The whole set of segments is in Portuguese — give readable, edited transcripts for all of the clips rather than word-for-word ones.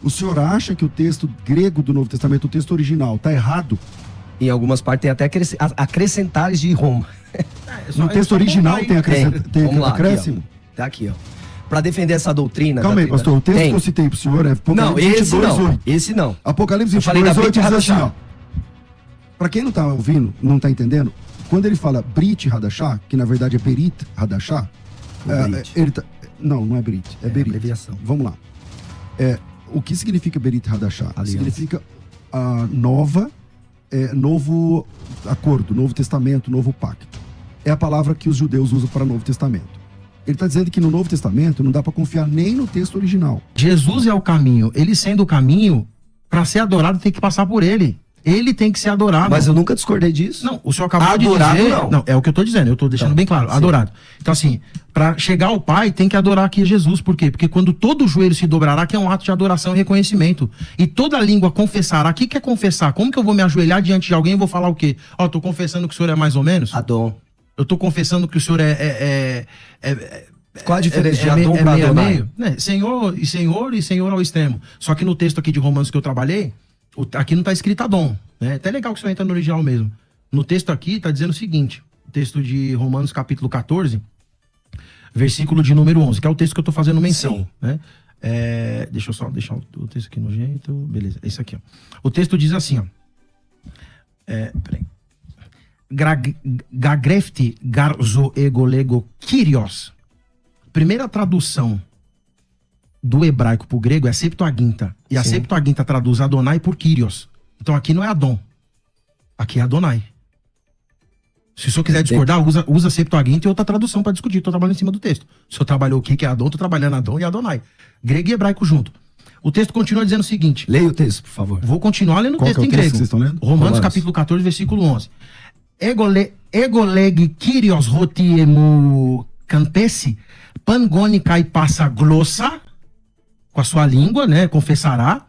O senhor acha que o texto grego do Novo Testamento, o texto original, está errado? Em algumas partes tem até acrescentares de Roma. No texto original tem acréscimo? Aqui, tá aqui, ó. Para defender essa doutrina. Calma aí, pastor. O texto que eu citei pro senhor é Apocalipse 22:8. Esse não. Apocalipse 22:8 diz assim, ó. Para quem não tá ouvindo, não tá entendendo, quando ele fala Brit Hadashah, que na verdade é Berit Hadashah, ele tá... Não é Brit, é Berit. Abreviação. Vamos lá. O que significa Berit Hadashah? Significa novo acordo, novo testamento, novo pacto. É a palavra que os judeus usam para Novo Testamento. Ele está dizendo que no Novo Testamento não dá para confiar nem no texto original. Jesus é o caminho. Ele sendo o caminho, para ser adorado tem que passar por ele. Ele tem que ser adorado. Mas eu nunca discordei disso. Não, o senhor acabou de dizer... Não, é o que eu estou dizendo, eu estou deixando bem claro. Adorado. Então assim, para chegar ao Pai tem que adorar aqui Jesus. Por quê? Porque quando todo joelho se dobrará, que é um ato de adoração e reconhecimento. E toda língua confessará. O que é confessar? Como que eu vou me ajoelhar diante de alguém e vou falar o quê? Ó, estou confessando que o senhor é mais ou menos? Adon. Eu estou confessando que o senhor Qual a diferença de Adon para Adonai? Senhor e Senhor ao extremo. Só que no texto aqui de Romanos que eu trabalhei, aqui não está escrito Adon. É até legal que o senhor entra no original mesmo. No texto aqui está dizendo o seguinte, o texto de Romanos capítulo 14, versículo de número 11, que é o texto que eu estou fazendo menção. Né? Deixa eu só deixar o texto aqui no jeito. Beleza, é isso aqui. Ó. O texto diz assim, ó. Peraí. Gagrefti garzo egolego kyrios. Primeira tradução do hebraico para o grego é Septuaginta. E a Septuaginta traduz Adonai por Kyrios. Então aqui não é Adon. Aqui é Adonai. Se o senhor quiser discordar, usa Septuaginta e outra tradução para discutir. Estou trabalhando em cima do texto. Se o senhor trabalhou o que é Adon, estou trabalhando Adon e Adonai. Grego e hebraico junto. O texto continua dizendo o seguinte. Leia o texto, por favor. Vou continuar lendo o texto em grego. Vocês estão lendo? Romanos capítulo 14, versículo 11. Egoleg Kyrios rotiemu campesi pangoni kai passa glossa, com a sua língua, né, confessará,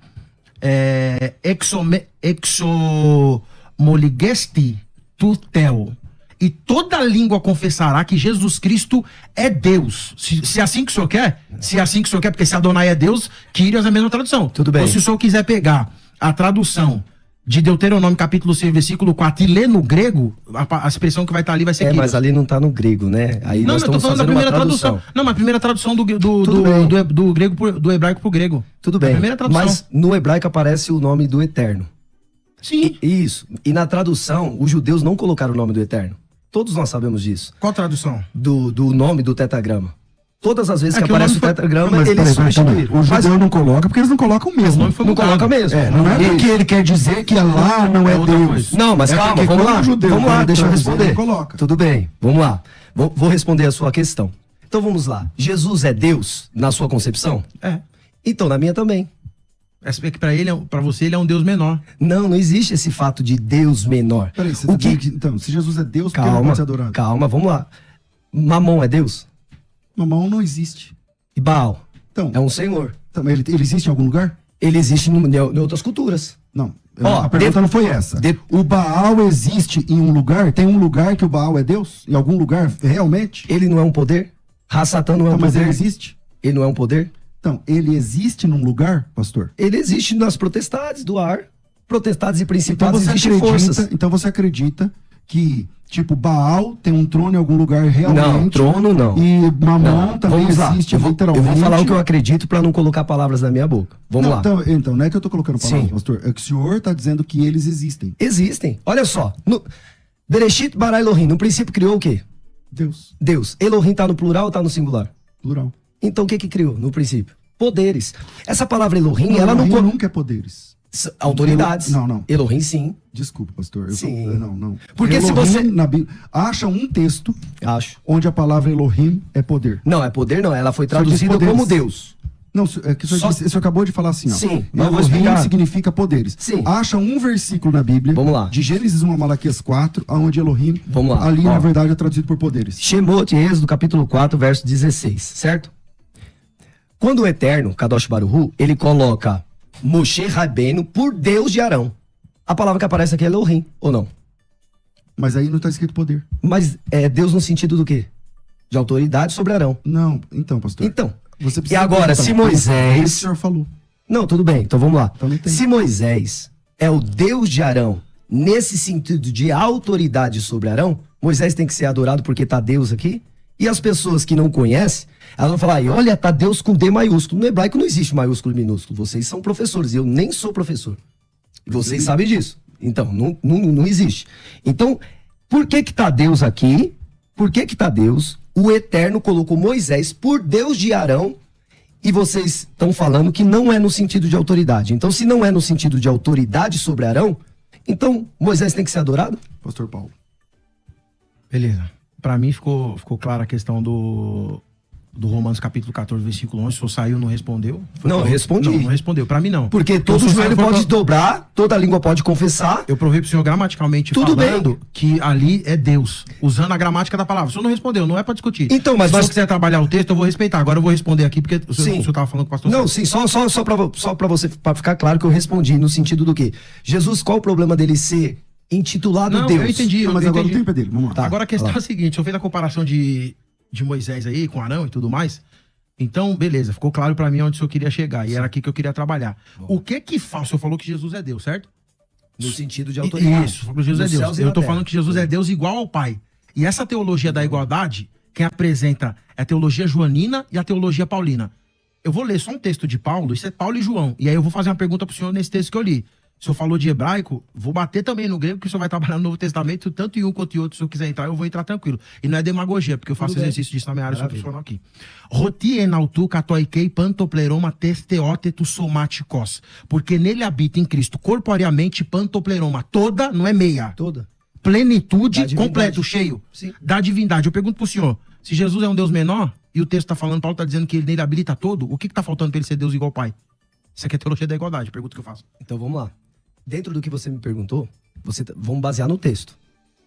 exomoligesti tutel, e toda língua confessará que Jesus Cristo é Deus. Se é assim que o senhor quer, porque se Adonai é Deus, Kyrios é a mesma tradução. Tudo bem. Ou se o senhor quiser pegar a tradução de Deuteronômio capítulo 6, versículo 4 e ler no grego, a expressão que vai estar ali vai ser Kyrios. Mas ali não está no grego, né? Aí não, nós eu tô estamos falando da fazendo primeira uma tradução. Não, mas a primeira tradução do grego do hebraico pro grego. Tudo bem. A primeira tradução. Mas no hebraico aparece o nome do Eterno. Sim. Isso. E na tradução, os judeus não colocaram o nome do Eterno. Todos nós sabemos disso. Qual tradução? Do nome do tetragrama. Todas as vezes que aparece o tetragrama, mas, eles substituíram. O judeu não coloca porque eles não colocam mesmo. Não coloca mesmo. Não é porque ele quer dizer que Allah não é Deus. Não, mas calma, vamos lá. Vamos lá, deixa eu responder. Coloca. Tudo bem, vamos lá. Vou responder a sua questão. Então vamos lá. Jesus é Deus na sua concepção? É. Então na minha também. É que para você ele é um Deus menor. Não existe esse fato de Deus menor. Peraí, então, se Jesus é Deus, por que ele calma, pode ser adorado? Calma, vamos lá. Mamon é Deus? Mamon não existe. E Baal? Então, é um senhor. Então, ele existe em algum lugar? Ele existe em outras culturas. Não. A pergunta não foi essa. O Baal existe em um lugar? Tem um lugar que o Baal é Deus? Em algum lugar, realmente? Ele não é um poder? Ra-Satã não é um poder? Mas ele existe? Ele não é um poder? Então, ele existe num lugar, pastor? Ele existe nas potestades do ar. Potestades e principados existem forças. Então você acredita que, tipo, Baal tem um trono em algum lugar realmente? Não, trono não. E Mamon também existe literalmente? Eu vou falar o que eu acredito para não colocar palavras na minha boca. Vamos lá. Então, não é que eu tô colocando palavras, pastor. É que o senhor tá dizendo que eles existem. Existem. Olha só. Bereshit bara Elohim. No princípio criou o quê? Deus. Deus. Elohim tá no plural ou tá no singular? Plural. Então o que criou no princípio? Poderes. Essa palavra Elohim, não, ela Elohim não... nunca é poderes. Autoridades. Não. Elohim, sim. Desculpa, pastor. Sim. Não. Porque Elohim, se você... na Bíblia, acha um texto onde a palavra Elohim é poder. Não, é poder não. Ela foi traduzida como Deus. Não, é que o senhor acabou de falar assim, ó. Sim. Elohim significa poderes. Sim. Acha um versículo na Bíblia. Vamos lá. De Gênesis 1 a Malaquias 4, onde Elohim, vamos lá. Ali na verdade é traduzido por poderes. Shemot, Êxodo, capítulo 4, verso 16, certo? Quando o Eterno, Kadosh Baruhu, ele coloca Moshe Rabbeinu por Deus de Arão. A palavra que aparece aqui é Elohim, ou não? Mas aí não está escrito poder. Mas é Deus no sentido do quê? De autoridade sobre Arão. Não, então, pastor. Então, você e agora, se Moisés... O senhor falou. Não, tudo bem, então vamos lá. Então não tem. Se Moisés é o Deus de Arão, nesse sentido de autoridade sobre Arão, Moisés tem que ser adorado porque tá Deus aqui? E as pessoas que não conhecem, elas vão falar, olha, tá Deus com D maiúsculo. No hebraico não existe maiúsculo e minúsculo. Vocês são professores, eu nem sou professor. E vocês sabem disso. Então, não existe. Então, por que tá Deus aqui? Por que tá Deus? O Eterno colocou Moisés por Deus de Arão, e vocês estão falando que não é no sentido de autoridade. Então, se não é no sentido de autoridade sobre Arão, então Moisés tem que ser adorado? Pastor Paulo. Beleza. Pra mim ficou clara a questão do Romanos capítulo 14, versículo 11. O senhor saiu, não respondeu? Não, eu respondi. Não respondeu. Pra mim, não. Porque todo joelho pode dobrar, toda língua pode confessar. Eu provei pro senhor gramaticalmente Tudo falando bem. que ali é Deus, usando a gramática da palavra. O senhor não respondeu, não é pra discutir. Então, mas se o senhor quiser trabalhar o texto, eu vou respeitar. Agora eu vou responder aqui, porque o senhor tava falando com o pastor. Não, sim, só pra você, pra ficar claro que eu respondi no sentido do quê? Jesus, qual o problema dele ser intitulado Não, Deus? eu entendi. Não, mas agora o tempo é dele. Vamos lá. Tá. Agora a questão Vai é lá. a seguinte, o senhor fez a comparação de Moisés aí com Arão e tudo mais. Então, beleza, ficou claro pra mim onde o senhor queria chegar. E era aqui que eu queria trabalhar. O que faz? O senhor falou que Jesus é Deus, certo? No sentido de autoridade. Isso, falou que Jesus é Nos Deus. céus e Eu na tô terra. falando que Jesus é Deus igual ao Pai. E essa teologia da igualdade, quem apresenta é a teologia joanina e a teologia paulina. Eu vou ler só um texto de Paulo, isso é Paulo e João. E aí eu vou fazer uma pergunta pro senhor nesse texto que eu li. O senhor falou de hebraico, vou bater também no grego, porque o senhor vai trabalhar no Novo Testamento, tanto em um quanto em outro. Se eu quiser entrar, eu vou entrar tranquilo. E não é demagogia, porque eu faço Tudo bem. exercício disso na minha área Maravilha. profissional aqui. Roti enautu katoikei pantopleroma testeótetus somatikos. Porque nele habita em Cristo corporeamente pantopleroma. Toda, não é meia. Toda. Plenitude, Da divindade. completo, cheio. Sim. Da divindade. Eu pergunto pro senhor, se Jesus é um Deus menor, e o texto tá falando, Paulo tá dizendo que ele nele habilita todo, o que tá faltando pra ele ser Deus igual ao Pai? Isso aqui é teologia da igualdade, pergunta que eu faço. Então vamos lá. Dentro do que você me perguntou, vamos basear no texto.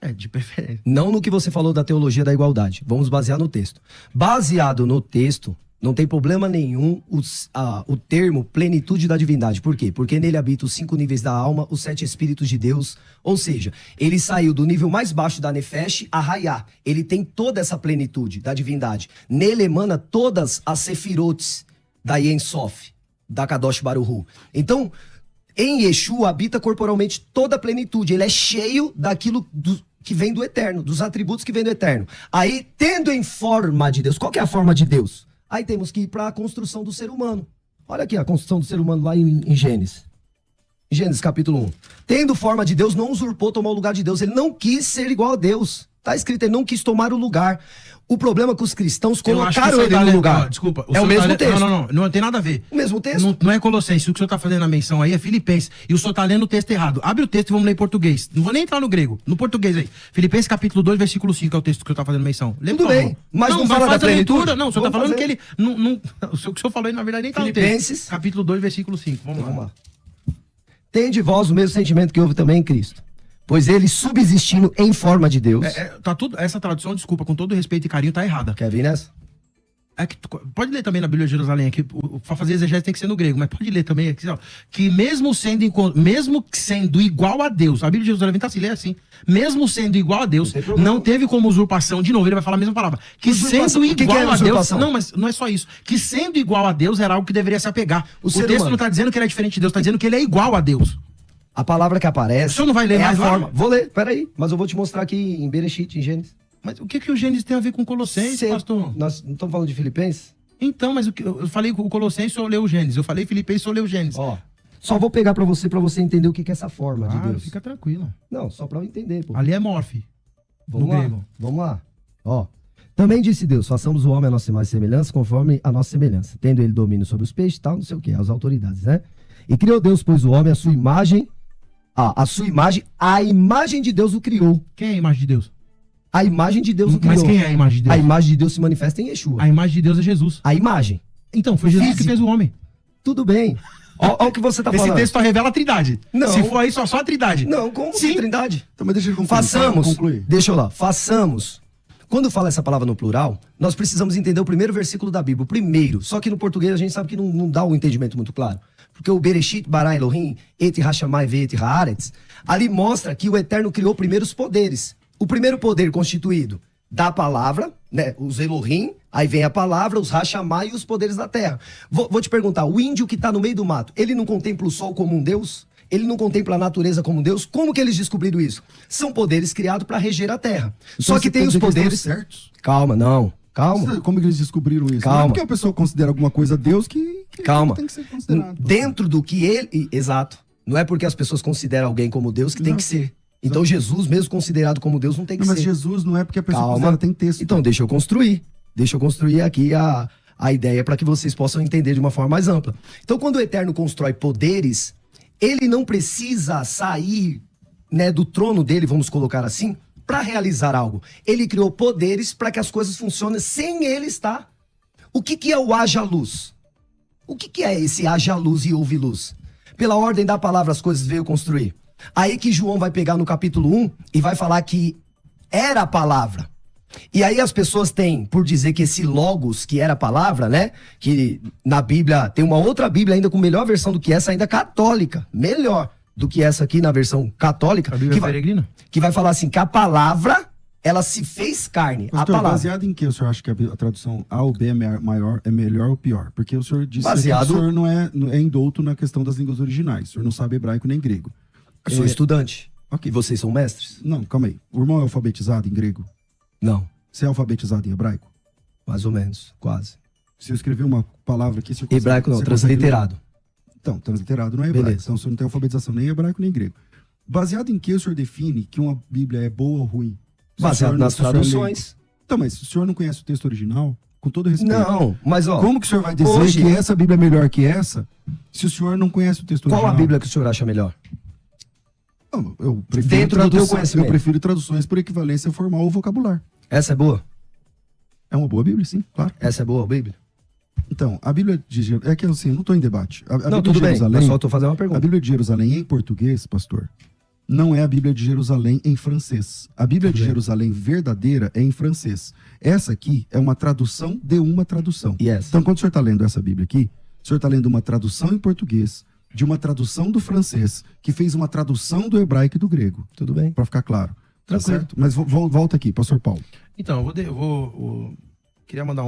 É, de preferência. Não no que você falou da teologia da igualdade. Vamos basear no texto. Baseado no texto, não tem problema nenhum o termo plenitude da divindade. Por quê? Porque nele habita os 5 níveis da alma, os 7 espíritos de Deus. Ou seja, ele saiu do nível mais baixo da Nefesh a Raiá. Ele tem toda essa plenitude da divindade. Nele emana todas as sefirotes da Yen Sof, da Kadosh Baruch Hu. Então, em Yeshua habita corporalmente toda a plenitude. Ele é cheio daquilo que vem do Eterno, dos atributos que vem do Eterno. Aí, tendo em forma de Deus, qual que é a forma de Deus? Aí temos que ir para a construção do ser humano. Olha aqui a construção do ser humano lá em Gênesis. Gênesis capítulo 1. Tendo forma de Deus, não usurpou, tomou o lugar de Deus. Ele não quis ser igual a Deus. Está escrito, ele não quis tomar o lugar. O problema é que os cristãos colocaram ele no lugar. Desculpa. É o mesmo texto. Não tem nada a ver. O mesmo texto. Não é Colossenses, o que o senhor está fazendo a menção aí é Filipenses. E o senhor está lendo o texto errado. Abre o texto e vamos ler em português. Não vou nem entrar no grego. No português aí. Filipenses capítulo 2, versículo 5 é o texto que o senhor está fazendo menção. Lê, Tudo por favor. bem, mas não vai fala da fazer a plenitude? leitura. Não, o senhor está Vamos falando fazer. que ele... o que o senhor falou aí, na verdade, nem está no Filipenses. texto. Capítulo 2, versículo 5. Vamos Vamos lá. lá. Tende vós o mesmo sentimento que houve também em Cristo. Pois ele, subsistindo em forma de Deus... Tá tudo, essa tradução, desculpa, com todo respeito e carinho, tá errada. Quer vir nessa? É que pode ler também na Bíblia de Jerusalém aqui, para fazer exegese tem que ser no grego, mas pode ler também aqui, ó, que mesmo sendo igual a Deus, a Bíblia de Jerusalém tá assim, lê assim, mesmo sendo igual a Deus, não teve como usurpação, de novo ele vai falar a mesma palavra, que Usurpação. sendo O que igual é a Deus, usurpação? não, mas não é só isso, que sendo igual a Deus era algo que deveria se apegar. O ser texto humano. não tá dizendo que ele é diferente de Deus, tá dizendo que ele é igual a Deus. A palavra que aparece... O senhor não vai ler é mais a lá? forma. Vou ler, peraí. Mas eu vou te mostrar aqui em Bereshit, em Gênesis. Mas o que o Gênesis tem a ver com Colossenses, pastor? Nós não estamos falando de Filipenses? Então, mas eu falei com o Colossenses, eu leu o Gênesis, eu falei Filipenses, eu leu o Gênesis. Ó, só vou pegar pra você entender o que é essa forma de Deus. Fica tranquilo. Não, só pra eu entender, pô. Ali é morfe. Vamos no lá, grego. vamos lá. Ó. Também disse Deus, façamos o homem a nossa imagem e semelhança, conforme a nossa semelhança. Tendo ele domínio sobre os peixes e tal, não sei o que, as autoridades, né? E criou Deus, pois o homem, a sua imagem, a imagem de Deus o criou. Quem é a imagem de Deus? A imagem de Deus o criou. Mas quem é a imagem de Deus? A imagem de Deus se manifesta em Yeshua. A imagem de Deus é Jesus. A imagem. Então, foi Jesus Físico. que fez o homem. Tudo bem. Ó o que você tá Esse falando. texto só revela a trindade. Não. Se for aí, só a trindade. Não, como Sim. Trindade? Então, mas deixa eu concluir. Façamos. Concluir. Deixa eu lá. Façamos. Quando fala essa palavra no plural, nós precisamos entender o primeiro versículo da Bíblia. O primeiro. Só que no português a gente sabe que não dá um entendimento muito claro. Porque o Bereshit, bara Elohim, et hashamai ve'et haaretz, ali mostra que o Eterno criou primeiro os poderes. O primeiro poder constituído da palavra, né, os Elohim, Aí vem a palavra, os Rachamá e os poderes da terra. Vou te perguntar, o índio que está no meio do mato, ele não contempla o sol como um Deus? Ele não contempla a natureza como um Deus? Como que eles descobriram isso? São poderes criados para reger a terra. Então, Só que tem os poderes certos. Calma, não. Calma. Como que eles descobriram isso? Calma. Não é porque a pessoa considera alguma coisa Deus que Calma. tem que ser considerado. Dentro do que ele... Exato. Não é porque as pessoas consideram alguém como Deus que tem que ser. Então Jesus, mesmo considerado como Deus, não tem que Não, ser. mas Jesus não é porque a pessoa considera, tem texto. Então, deixa eu construir. Deixa eu construir aqui a ideia para que vocês possam entender de uma forma mais ampla. Então, quando o Eterno constrói poderes, ele não precisa sair, né, do trono dele, vamos colocar assim, para realizar algo. Ele criou poderes para que as coisas funcionem sem ele estar. O que é o haja luz? O que é esse haja luz e houve luz? Pela ordem da palavra as coisas veio construir. Aí que João vai pegar no capítulo 1 e vai falar que era a palavra. E aí as pessoas têm, por dizer que esse logos, que era a palavra, né? Que na Bíblia, tem uma outra Bíblia ainda com melhor versão do que essa, ainda católica. Melhor do que essa aqui na versão católica. A Bíblia peregrina? Que vai falar assim, que a palavra, ela se fez carne. Pastor, a palavra. baseado em que o senhor acha que a tradução A ou B é maior, é melhor ou pior? Porque o senhor disse que o senhor não é indouto na questão das línguas originais. O senhor não sabe hebraico nem grego. Eu sou estudante. Ok. E vocês são mestres? Não, calma aí. O irmão é alfabetizado em grego? Não. Você é alfabetizado em hebraico? Mais ou menos, quase. Se eu escrever uma palavra aqui... Hebraico não, transliterado. Então, transliterado não é hebraico. Beleza. Então o senhor não tem alfabetização nem em hebraico nem em grego. Baseado em que o senhor define que uma Bíblia é boa ou ruim? Baseado nas traduções. Então, mas se o senhor não conhece o texto original, com todo respeito... Não, mas ó... Como que o senhor vai dizer hoje, que essa Bíblia é melhor que essa, se o senhor não conhece o texto original? Qual a Bíblia que o senhor acha melhor? Não, eu prefiro Dentro do teu conhecimento. Eu prefiro traduções por equivalência formal ou vocabular. Essa é boa? É uma boa Bíblia, sim, claro. Essa é boa a Bíblia? Então, a Bíblia de Jerusalém... É que assim, eu não estou em debate. A Não, Bíblia tudo de bem, Jerusalém, eu só estou fazendo uma a pergunta. Bíblia de Jerusalém em português, pastor, não é a Bíblia de Jerusalém em francês. A Bíblia de Jerusalém verdadeira é em francês. Essa aqui é uma tradução de uma tradução. Yes. Então, quando o senhor está lendo essa Bíblia aqui, o senhor está lendo uma tradução em português, de uma tradução do francês, que fez uma tradução do hebraico e do grego. Tudo bem. Para ficar claro. Tá Tranquilo. certo? Mas volta aqui, pastor Paulo. Então, queria mandar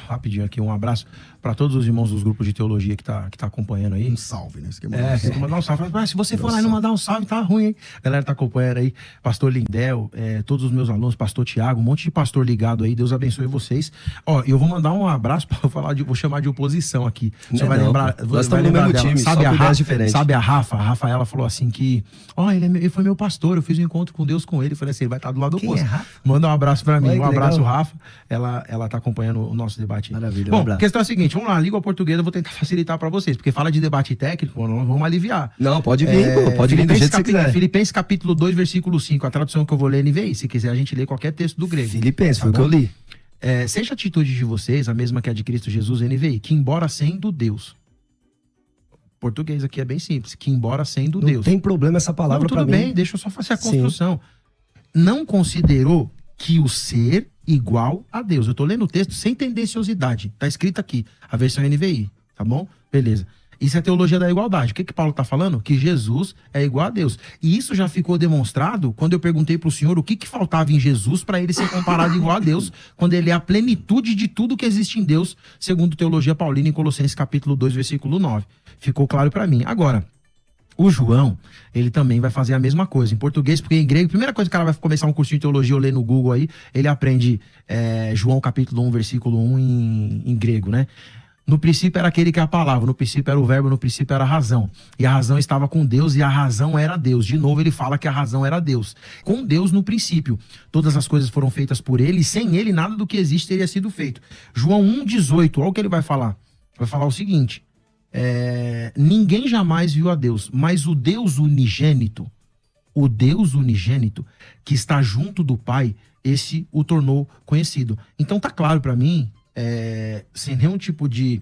rapidinho aqui um abraço para todos os irmãos dos grupos de teologia que tá acompanhando aí. Um salve, né? Isso que é Tem que mandar um salve. Se você for lá e não mandar um salve, tá ruim, hein? A galera tá acompanhando aí. Pastor Lindel, todos os meus alunos, pastor Tiago, um monte de pastor ligado aí. Deus abençoe vocês. Ó, eu vou mandar um abraço para falar vou chamar de oposição aqui. Você vai lembrar. Nós estamos no mesmo time, sabe só a com ideias diferentes. Sabe a Rafa? A Rafaela falou assim que, ele foi meu pastor, eu fiz um encontro com Deus com ele. Eu falei assim, ele vai estar do lado Quem oposto. é Rafa? Manda um abraço para mim. Olha, Um que abraço, legal. Rafa. Ela tá acompanhando o nosso debate. Maravilha, um Bom, a abraço. questão é a seguinte, vamos lá, a língua portuguesa eu vou tentar facilitar para vocês, porque fala de debate técnico, nós vamos aliviar. Não, pode vir, pô, pode vir do jeito que você quiser. Filipenses capítulo 2, versículo 5, a tradução que eu vou ler é NVI, se quiser a gente lê qualquer texto do grego. Filipenses, foi o que bom? eu li. Seja a atitude de vocês a mesma que a de Cristo Jesus, NVI, que embora sendo Deus, português aqui é bem simples, que embora sendo Não Deus. tem problema essa palavra Não, pra tudo mim. bem, deixa eu só fazer a Sim. construção. Não considerou que o ser igual a Deus. Eu tô lendo o texto sem tendenciosidade. Tá escrito aqui, a versão NVI, tá bom? Beleza. Isso é teologia da igualdade. O que Paulo tá falando? Que Jesus é igual a Deus. E isso já ficou demonstrado quando eu perguntei pro senhor o que faltava em Jesus para ele ser comparado igual a Deus, quando ele é a plenitude de tudo que existe em Deus, segundo teologia paulina em Colossenses capítulo 2, versículo 9. Ficou claro para mim. Agora, o João, ele também vai fazer a mesma coisa em português, porque em grego, a primeira coisa que o cara vai começar um cursinho de teologia ou ler no Google aí, ele aprende João capítulo 1, versículo 1 em grego, né? No princípio era aquele que é a palavra, no princípio era o verbo, no princípio era a razão. E a razão estava com Deus e a razão era Deus. De novo ele fala que a razão era Deus. Com Deus no princípio. Todas as coisas foram feitas por ele e sem ele nada do que existe teria sido feito. João 1,18, olha o que ele vai falar. Vai falar o seguinte... ninguém jamais viu a Deus, mas o Deus unigênito que está junto do Pai, esse o tornou conhecido. Então tá claro para mim, sem nenhum tipo de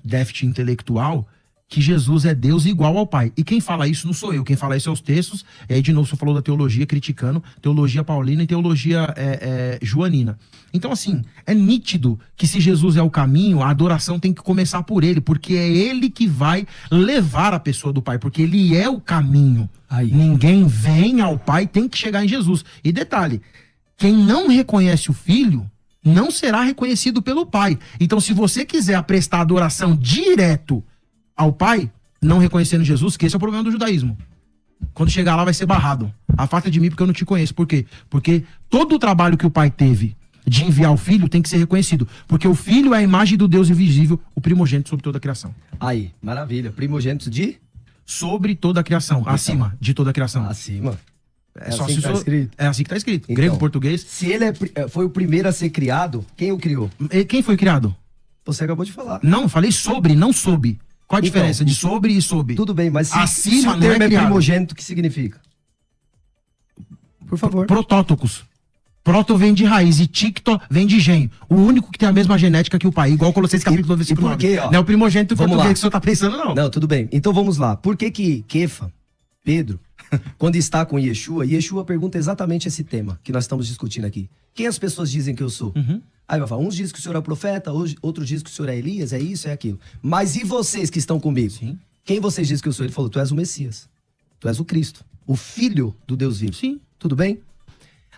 déficit intelectual, que Jesus é Deus igual ao Pai. E quem fala isso não sou eu, quem fala isso é os textos. E aí de novo você falou da teologia criticando, teologia paulina e teologia joanina. Então assim, é nítido que se Jesus é o caminho, a adoração tem que começar por ele, porque é ele que vai levar a pessoa do Pai, porque ele é o caminho. Aí. Ninguém vem ao Pai, tem que chegar em Jesus. E detalhe, quem não reconhece o Filho não será reconhecido pelo Pai. Então, se você quiser prestar adoração direto ao Pai, não reconhecendo Jesus, que esse é o problema do judaísmo. Quando chegar lá vai ser barrado. Afasta de mim porque eu não te conheço. Por quê? Porque todo o trabalho que o Pai teve de enviar o Filho tem que ser reconhecido. Porque o Filho é a imagem do Deus invisível, o primogênito sobre toda a criação. Aí, maravilha. Primogênito de? Sobre toda a criação. Então, acima de toda a criação. Acima. É assim que tá escrito. É assim que tá escrito. Então, grego, português. Se ele foi o primeiro a ser criado, quem o criou? E quem foi criado? Você acabou de falar. Não, falei sobre, não sob. Qual a diferença de sobre e sob? Tudo bem, mas se acima o termo não é criado. primogênito, o que significa? Por favor. Protótocos. Proto vem de raiz e ticto vem de gen. O único que tem a mesma genética que o pai, igual Colossenses capítulo 2, versículo 9. Por quê, ó? Não é o primogênito Vamos português lá. que o senhor tá pensando, não. Não, tudo bem. Então vamos lá. Por que que Kefa, Pedro, quando está com Yeshua pergunta exatamente esse tema que nós estamos discutindo aqui. Quem as pessoas dizem que eu sou? Aí vai falar, uns dizem que o senhor é profeta, outros dizem que o senhor é Elias, é isso, é aquilo. Mas e vocês que estão comigo? Sim. Quem vocês dizem que eu sou? Ele falou, tu és o Messias. Tu és o Cristo, o Filho do Deus vivo. Sim. Tudo bem?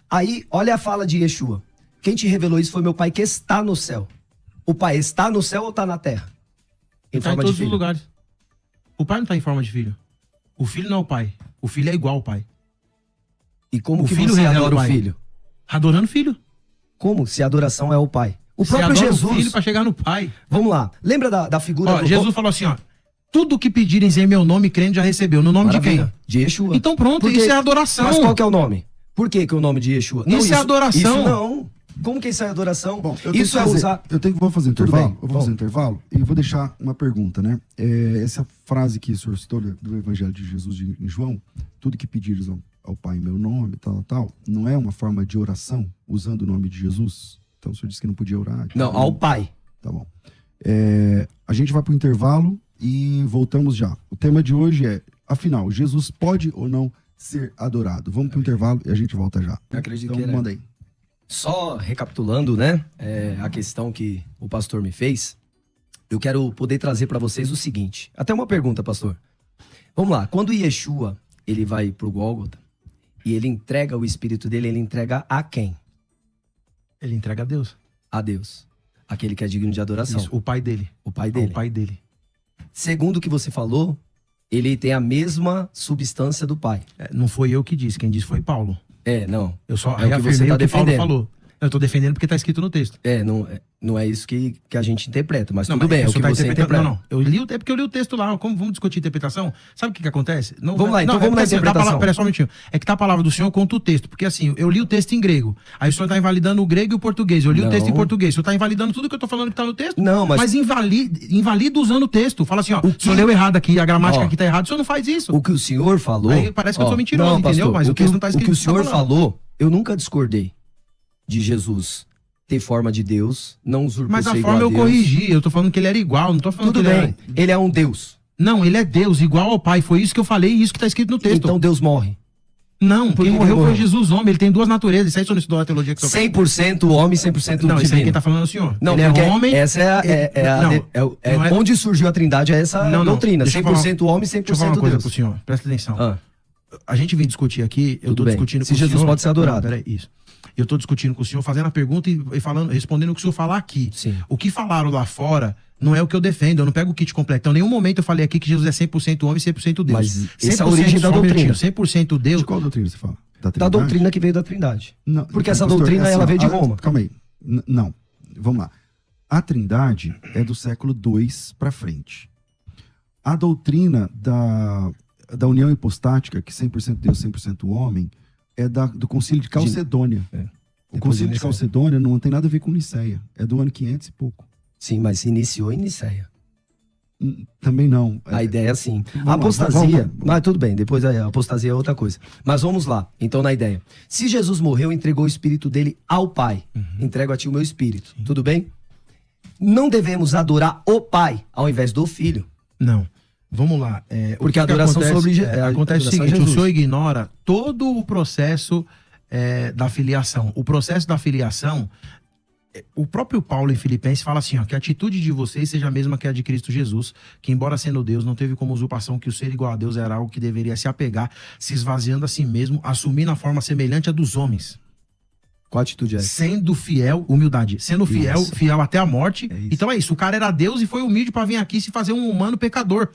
Aí, olha a fala de Yeshua. Quem te revelou isso foi meu pai que está no céu. O pai está no céu ou está na terra? Ele tá em todos os lugares. O pai não tá em forma de filho. O filho não é o pai. O filho é igual ao pai. E como O que filho você revela adora o o pai. filho? Adorando o filho. Como? Se a adoração é o pai. O Você próprio adora Jesus. o filho pra chegar no pai. Vamos lá. Lembra da figura Ó, Jesus falou assim, ó. Tudo que pedirem em meu nome, crendo já recebeu. No nome Maravilha. de quem? De Yeshua. Então pronto, Porque- isso é adoração. Mas qual que é o nome? Por que que o nome de Yeshua? Isso é adoração. Isso não. Como que isso é adoração? Bom, eu tenho Isso que é fazer, usar... vou fazer um Tudo intervalo. bem. Eu vou fazer um intervalo e vou deixar uma pergunta, né? Essa frase que o senhor citou do Evangelho de Jesus em João, tudo que pedires ao Pai em meu nome, tal, não é uma forma de oração usando o nome de Jesus? Então o senhor disse que não podia orar. Não, ao pai. Tá bom. A gente vai para o intervalo e voltamos já. O tema de hoje é, afinal, Jesus pode ou não ser adorado? Vamos para o intervalo e a gente volta já. Eu acredito Então que era. manda aí. Só recapitulando, né, a questão que o pastor me fez, eu quero poder trazer para vocês o seguinte. Até uma pergunta, pastor. Vamos lá. Quando Yeshua, ele vai pro Gólgota e ele entrega o espírito dele, ele entrega a quem? Ele entrega a Deus. A Deus. Aquele que é digno de adoração. Isso, o pai dele. O pai É dele. o pai dele. Segundo o que você falou, ele tem a mesma substância do pai. Não foi eu que disse, quem disse foi Paulo. Não. Eu só É o que reafirmei você tá o que Paulo defendendo. falou. Eu tô defendendo porque tá escrito no texto. Não é isso que a gente interpreta, mas tudo mas bem, é o que tá você interpreta. Não. Eu li é porque eu li o texto lá. Como vamos discutir interpretação? Sabe o que acontece? Vamos lá, então vamos na assim, interpretação. Pera só um minutinho. É que tá a palavra do Senhor contra o texto. Porque assim, eu li o texto em grego. Aí o Senhor tá invalidando o grego e o português. Eu li o texto em português. O Senhor tá invalidando tudo que eu tô falando que tá no texto. Não, mas invalida usando o texto. Fala assim, ó, o senhor leu errado aqui, a gramática aqui tá errada. O senhor não faz isso. O que o senhor falou... Aí parece que eu sou mentiroso, não, entendeu? pastor, Mas o texto não tá escrito. O que o senhor tá falando. falou, eu nunca discordei de Jesus ter forma de Deus, não usurpou Mas a ser igual forma a eu Deus. corrigi. Eu tô falando que ele era igual. Não tô falando Tudo que ele bem, era... ele é um Deus. Não, ele é Deus, igual ao Pai. Foi isso que eu falei e isso que tá escrito no texto. Então Deus morre. Não, Por quem que morreu ele foi morreu? Jesus, homem. Ele tem duas naturezas. Isso aí só não estudou a teologia que eu 100% homem, 100% Não, isso aí divino. quem tá falando é o senhor. Não, ele porque é homem. essa não é- onde surgiu a trindade, é essa doutrina. deixa eu 100% falar- homem, Deixa eu falar 100% uma coisa Deus. pro senhor. Presta atenção. Ah, A gente vem discutir aqui, eu Tudo tô bem. discutindo Se com o Jesus senhor... pode ser adorado. Não, peraí, isso. Eu tô discutindo com o senhor, fazendo a pergunta e falando, respondendo o que o senhor falar aqui. Sim. O que falaram lá fora não é o que eu defendo, eu não pego o kit completo. Então, em nenhum momento eu falei aqui que Jesus é 100% homem e 100% Deus. Mas essa é a origem da só um doutrina. minutinho, 100% Deus. De qual doutrina você fala? da Trindade? doutrina que veio da trindade. Não, Porque então, essa pastor, doutrina, ela veio de Roma. Calma aí. Não. Vamos lá. A Trindade é do século II para frente. A doutrina da união hipostática, que 100% Deus, 100% homem, é do Concílio de Calcedônia. O Depois Concílio de Calcedônia não tem nada a ver com Niceia. É do ano 500 e pouco. Sim, mas se iniciou em Niceia. Também não. A ideia é assim. Vamos A lá, apostasia... vamos. Mas tudo bem, depois a apostasia é outra coisa. Mas vamos lá. Então, na ideia. Se Jesus morreu, entregou o espírito dele ao Pai. Entrego a ti o meu espírito. Tudo bem? Não devemos adorar o Pai ao invés do Filho. Não. Vamos lá. Porque a adoração acontece acontece o a seguinte: Jesus. o senhor ignora todo o processo da filiação. O processo da filiação, o próprio Paulo em Filipenses fala assim: ó, que a atitude de vocês seja a mesma que a de Cristo Jesus, que, embora sendo Deus, não teve como usurpação que o ser igual a Deus era algo que deveria se apegar, se esvaziando a si mesmo, assumindo a forma semelhante à dos homens. Qual atitude é essa? Sendo fiel, humildade. Sendo fiel, Isso. fiel até a morte. É isso. Então é isso. O cara era Deus e foi humilde pra vir aqui se fazer um humano pecador.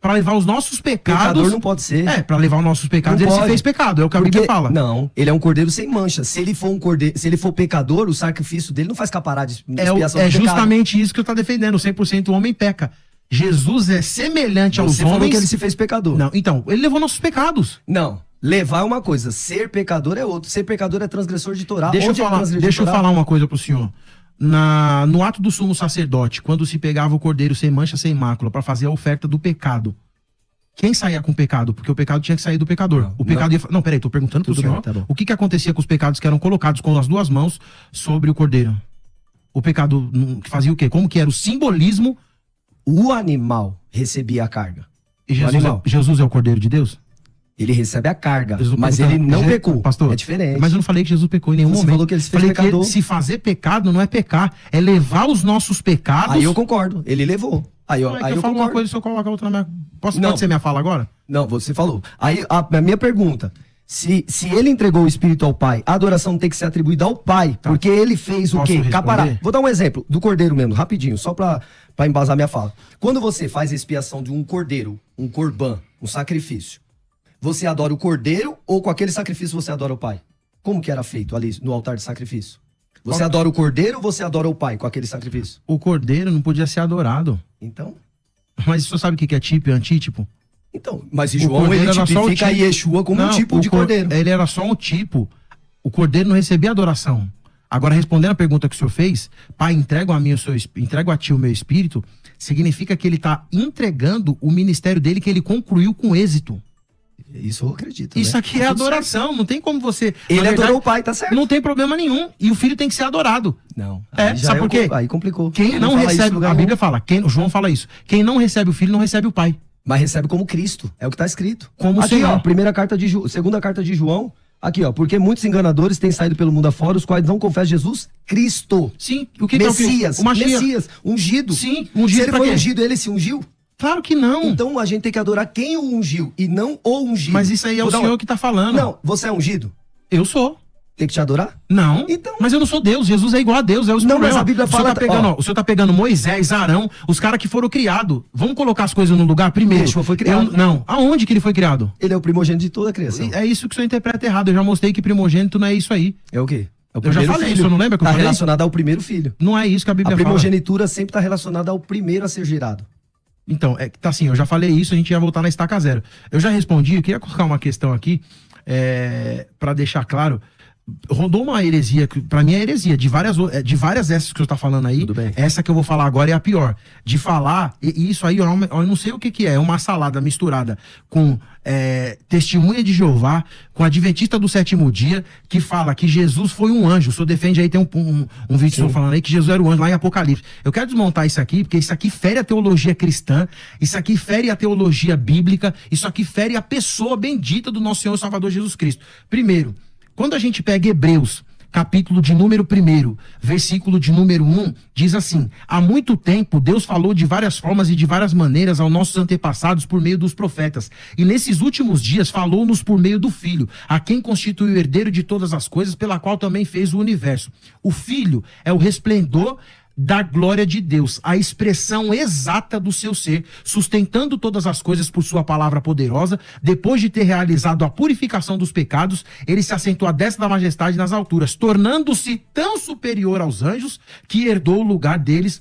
Pra levar os nossos pecados. Pecador não pode ser. É, pra levar os nossos pecados. Não Ele se pode. fez pecado. É o que a Porque, Bíblia fala. não, ele é um cordeiro sem mancha. Se ele for um cordeiro, se ele for pecador, o sacrifício dele não faz caparar de expiação É do pecado. justamente isso que eu tô defendendo. 100% o homem peca. Jesus é semelhante aos Você falou homens. que ele se fez pecador. Não, então, ele levou nossos pecados. Não. Levar é uma coisa, ser pecador é outra. Ser pecador é transgressor de Torá. Deixa Onde eu é falar, transgressor deixa eu de Torá? falar uma coisa pro senhor. No ato do sumo sacerdote, quando se pegava o cordeiro sem mancha, sem mácula, pra fazer a oferta do pecado, quem saía com o pecado? Porque o pecado tinha que sair do pecador. Não, o pecado ia... Não, peraí, tô perguntando pro Tudo senhor. bem, tá bom. O que acontecia com os pecados que eram colocados com as duas mãos sobre o cordeiro? O pecado que fazia o quê? Como que era o simbolismo? O animal recebia a carga. E O animal. Jesus é o cordeiro de Deus? Ele recebe a carga, Jesus mas pergunta- ele não Je- pecou. Pastor, É diferente. Mas eu não falei que Jesus pecou em nenhum Você momento. falou que ele se fez falei pecador. que se fazer pecado não é pecar, é levar os nossos pecados. Aí eu concordo, ele levou. Aí, Como é que aí eu eu falo uma concordo. coisa e o senhor coloca outra na minha... Não. Pode ser minha fala agora? Não, você falou. Aí a minha pergunta, se ele entregou o Espírito ao Pai, a adoração tem que ser atribuída ao Pai, porque ele fez o Posso quê? responder? Capará. Vou dar um exemplo do cordeiro mesmo, rapidinho, só pra embasar minha fala. Quando você faz a expiação de um cordeiro, um corban, um sacrifício, você adora o cordeiro ou com aquele sacrifício você adora o Pai? Como que era feito ali no altar de sacrifício? Você adora o cordeiro ou você adora o Pai com aquele sacrifício? O cordeiro não podia ser adorado. Então... Mas o senhor sabe o que é tipo e antítipo? Então, mas O João cordeiro ele era só o tipifica tipo. Yeshua como um Não, tipo de cordeiro. Ele era só um tipo. O cordeiro não recebia adoração. Agora, respondendo a pergunta que o senhor fez, pai, entrego a ti o meu espírito, significa que ele está entregando o ministério dele que ele concluiu com êxito. Isso eu acredito. Isso né? aqui Tá é tudo certo. adoração, não tem como você... Ele Na verdade, adorou o Pai, tá certo? não tem problema nenhum. E o filho tem que ser adorado. Não. É, aí já sabe por quê? Aí complicou. Quem Ele não fala isso recebe, em lugar a nenhum. Bíblia fala, o João fala isso, quem não recebe o filho não recebe o pai. Mas recebe como Cristo. É o que tá escrito. Como aqui, Senhor. ó, segunda carta de João. Aqui, ó. Porque muitos enganadores têm saído pelo mundo afora, os quais não confessam Jesus Cristo. Sim, o que Messias. é o Mashiach. Messias. Ungido. Sim, Se ungido ele pra foi quê? ungido, ele se ungiu. Claro que não. Então a gente tem que adorar quem o ungiu e não o ungido. Mas isso aí é Vou o dar senhor que tá falando. Não, você é ungido? Eu sou. Tem que te adorar? Não. Então. Mas eu não sou Deus. Jesus é igual a Deus. É o Não, mas problema. a Bíblia O senhor fala- tá pegando, ó. ó, o senhor tá pegando Moisés, Arão, os caras que foram criados. Vamos colocar as coisas no lugar primeiro. Yeshua foi criado. Não. Aonde que ele foi criado? Ele é o primogênito de toda a criação. É isso que o senhor interpreta errado. Eu já mostrei que primogênito não é isso aí. É o quê? É o Eu já primeiro falei, filho. o senhor não lembra que eu Tá falei? relacionado ao primeiro filho. Não é isso que a A Bíblia fala. primogenitura sempre está relacionada ao primeiro a ser gerado. Então, tá assim, eu já falei isso, a gente ia voltar na estaca zero. Eu já respondi, eu queria colocar uma questão aqui, pra deixar claro. Rodou uma heresia, que pra mim é heresia, de várias dessas que você tá falando aí. Tudo bem. Essa que eu vou falar agora é a pior. De falar, e isso aí, eu não sei o que é uma salada misturada com testemunha de Jeová, com adventista do sétimo dia, que fala que Jesus foi um anjo. O senhor defende aí, tem um vídeo que eu tô falando aí que Jesus era o anjo lá em Apocalipse. Eu quero desmontar isso aqui, porque isso aqui fere a teologia cristã, isso aqui fere a teologia bíblica, isso aqui fere a pessoa bendita do nosso Senhor e Salvador Jesus Cristo. Primeiro, quando a gente pega Hebreus, capítulo de número 1, versículo de número 1, diz assim: há muito tempo Deus falou de várias formas e de várias maneiras aos nossos antepassados por meio dos profetas. E nesses últimos dias falou-nos por meio do Filho, a quem constituiu o herdeiro de todas as coisas, pela qual também fez o universo. O Filho é o resplendor da glória de Deus, a expressão exata do seu ser, sustentando todas as coisas por sua palavra poderosa. Depois de ter realizado a purificação dos pecados, ele se assentou à destra da majestade nas alturas, tornando-se tão superior aos anjos que herdou o lugar deles,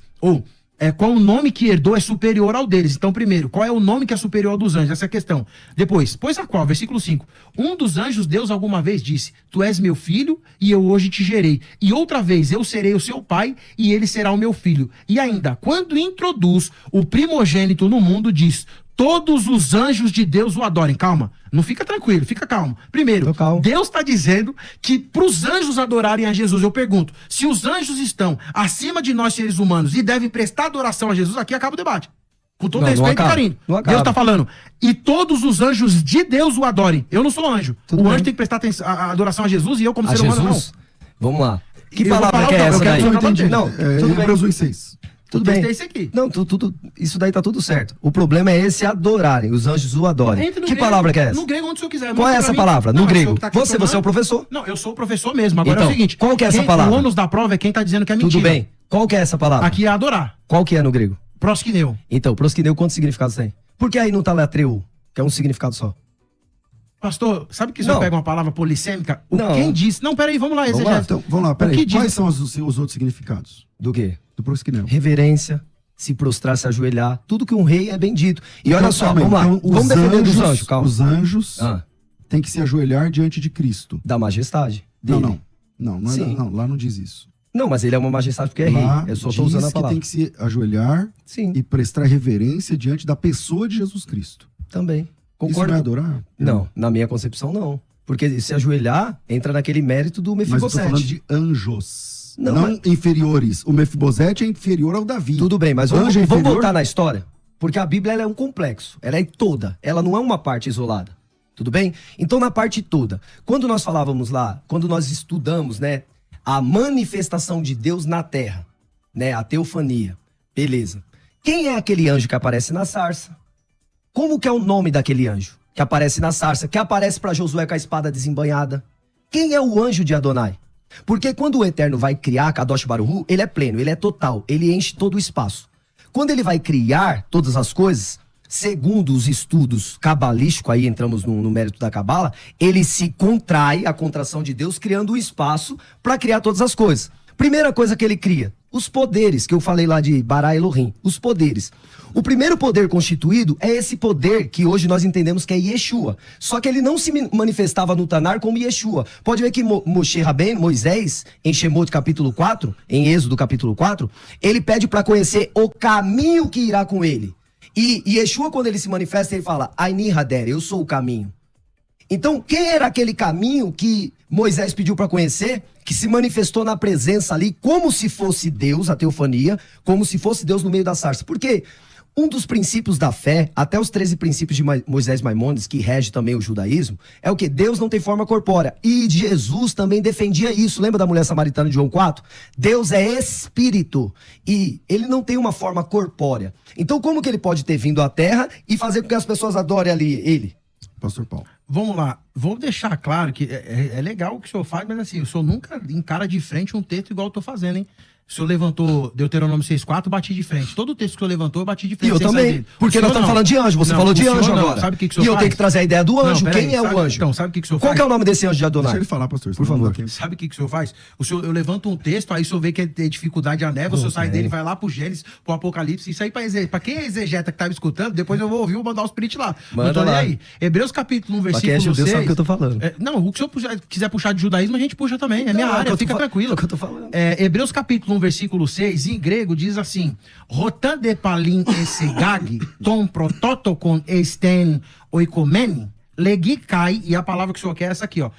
qual o nome que herdou é superior ao deles. Então, primeiro, qual é o nome que é superior ao dos anjos? Essa é a questão. Depois, pois a qual? Versículo 5. Um dos anjos, Deus alguma vez disse: tu és meu filho e eu hoje te gerei. E outra vez, eu serei o seu pai e ele será o meu filho. E ainda, quando introduz o primogênito no mundo, diz: todos os anjos de Deus o adorem. Calma, não fica tranquilo, fica calmo. Primeiro, Tô calmo. Deus está dizendo que para os anjos adorarem a Jesus, eu pergunto, se os anjos estão acima de nós seres humanos e devem prestar adoração a Jesus, aqui acaba o debate. Com todo Não, não respeito e acaba, carinho. não acaba. Deus está falando, e todos os anjos de Deus o adorem. Eu não sou anjo. Tudo o bem. anjo tem que prestar a adoração a Jesus e eu como A ser humano Jesus? Vamos lá. Que Eu vou palavra falar que é outra, essa eu quero daí? só Eu entendi. Não, tudo bem. Hebreus 1:6. Tudo O bem. texto é esse aqui. Não, isso daí tá tudo certo. O problema é esse adorarem. Os anjos o adorem. Entre no Que grego, palavra que é essa? No grego, onde o senhor quiser. Qual é Mostra essa pra mim. palavra? No Não, grego. tá Você é o questionando. professor? Não, eu sou o professor mesmo. Agora Então, é o seguinte. qual que é essa palavra? O ônus da prova é quem tá dizendo que é mentira. Tudo bem. Qual que é essa palavra? Aqui é adorar. Qual que é no grego? Proskineu. Então, proskineu, quantos significados tem? Por que aí não tá latreu, que é um significado só? Pastor, sabe que o senhor Não. pega uma palavra polissêmica? Não. Quem disse? Não, peraí, vamos lá, Vamos exegese. lá, Então, vamos lá, O peraí. que diz- Quais são os outros significados Do quê? do prosquinel? Reverência, se prostrar, se ajoelhar, tudo que um rei é bendito. E olha Então, só, calma aí. vamos lá, Então, vamos defender dos anjos, calma. Os anjos Ah, têm que se ajoelhar diante de Cristo. da majestade Não, dele. não. Sim. Não, lá não diz isso. Não, mas ele é uma majestade porque é Lá rei. Eu só diz tô usando a que palavra. tem que se ajoelhar Sim, e prestar reverência diante da pessoa de Jesus Cristo. também. Isso Concordo. não é adorar? Não, na minha concepção, não. Porque se ajoelhar, entra naquele mérito do Mas eu tô Mefibosete. falando de anjos. Não, Não, mas- inferiores. O Mefibosete é inferior ao Davi. Tudo bem, mas vamos, Anjo é vamos inferior? voltar na história? Porque a Bíblia ela é um complexo. Ela é toda. Ela não é uma parte isolada. Tudo bem? Então, na parte toda, quando nós falávamos lá, quando nós estudamos, né, a manifestação de Deus na terra, né, a teofania, beleza. Quem é aquele anjo que aparece na sarça? Como que é o nome daquele anjo que aparece na sarça, que aparece para Josué com a espada desembanhada? Quem é o anjo de Adonai? Porque quando o Eterno vai criar Kadosh Baruch Hu, ele é pleno, ele é total, ele enche todo o espaço. Quando ele vai criar todas as coisas, segundo os estudos cabalísticos, aí entramos no mérito da cabala, ele se contrai, a contração de Deus, criando um espaço para criar todas as coisas. Primeira coisa que ele cria, os poderes, que eu falei lá de Bará Elohim, os poderes. O primeiro poder constituído é esse poder que hoje nós entendemos que é Yeshua. Só que ele não se manifestava no Tanar como Yeshua. Pode ver que Moshe Rabbeinu, Moisés, em Shemot capítulo 4, em Êxodo capítulo 4, ele pede para conhecer o caminho que irá com ele. E Yeshua, quando ele se manifesta, ele fala, Aini Hader, eu sou o caminho. Então, quem era aquele caminho que Moisés pediu para conhecer, que se manifestou na presença ali, como se fosse Deus, a teofania, como se fosse Deus no meio da sarça? Porque um dos princípios da fé, até os 13 princípios de Moisés Maimônides, que rege também o judaísmo, é o que? Deus não tem forma corpórea. E Jesus também defendia isso. Lembra da mulher samaritana de João 4? Deus é espírito e ele não tem uma forma corpórea. Então, como que ele pode ter vindo à terra e fazer com que as pessoas adorem ali ele? Pastor Paulo. Vamos lá. Vou deixar claro que é legal o que o senhor faz, mas assim, o senhor nunca encara de frente um texto igual eu tô fazendo, hein? O senhor levantou Deuteronômio 6,4, bati de frente. Todo o texto que o senhor levantou, eu bati de frente. E eu sem sair também, dele. porque O nós senhor estamos não. falando de anjo, você Não, falou de o senhor anjo não. agora. Sabe o que o senhor E eu faz? tenho que trazer a ideia do anjo, Não, peraí, quem é sabe- o anjo? Então, sabe o que o senhor Qual faz? que é o nome desse anjo de Deixa Adonai? ele falar, pastor. Por senão não favor. dá tempo. Sabe o que o senhor faz? Eu levanto um texto, aí o senhor vê que tem dificuldade a neve, o senhor sai dele, vai lá pro Gênesis, pro Apocalipse. Isso aí pra quem é exegeta que tava escutando, depois eu vou ouvir, vou mandar os print lá. Manda não tô nem lá. aí. Hebreus capítulo 1, Pra quem é versículo judeu 6. sabe o que eu tô falando. Não, o que o senhor quiser puxar de judaísmo, a gente puxa também. É minha Não, é o que área, eu tô fica fa- tranquilo. é o que eu tô falando. Hebreus capítulo 1, versículo 6, em grego, diz assim: Rotan de palin esegag, tom prototokon esten oikomeni, legikai, e a palavra que o senhor quer é essa aqui, ó.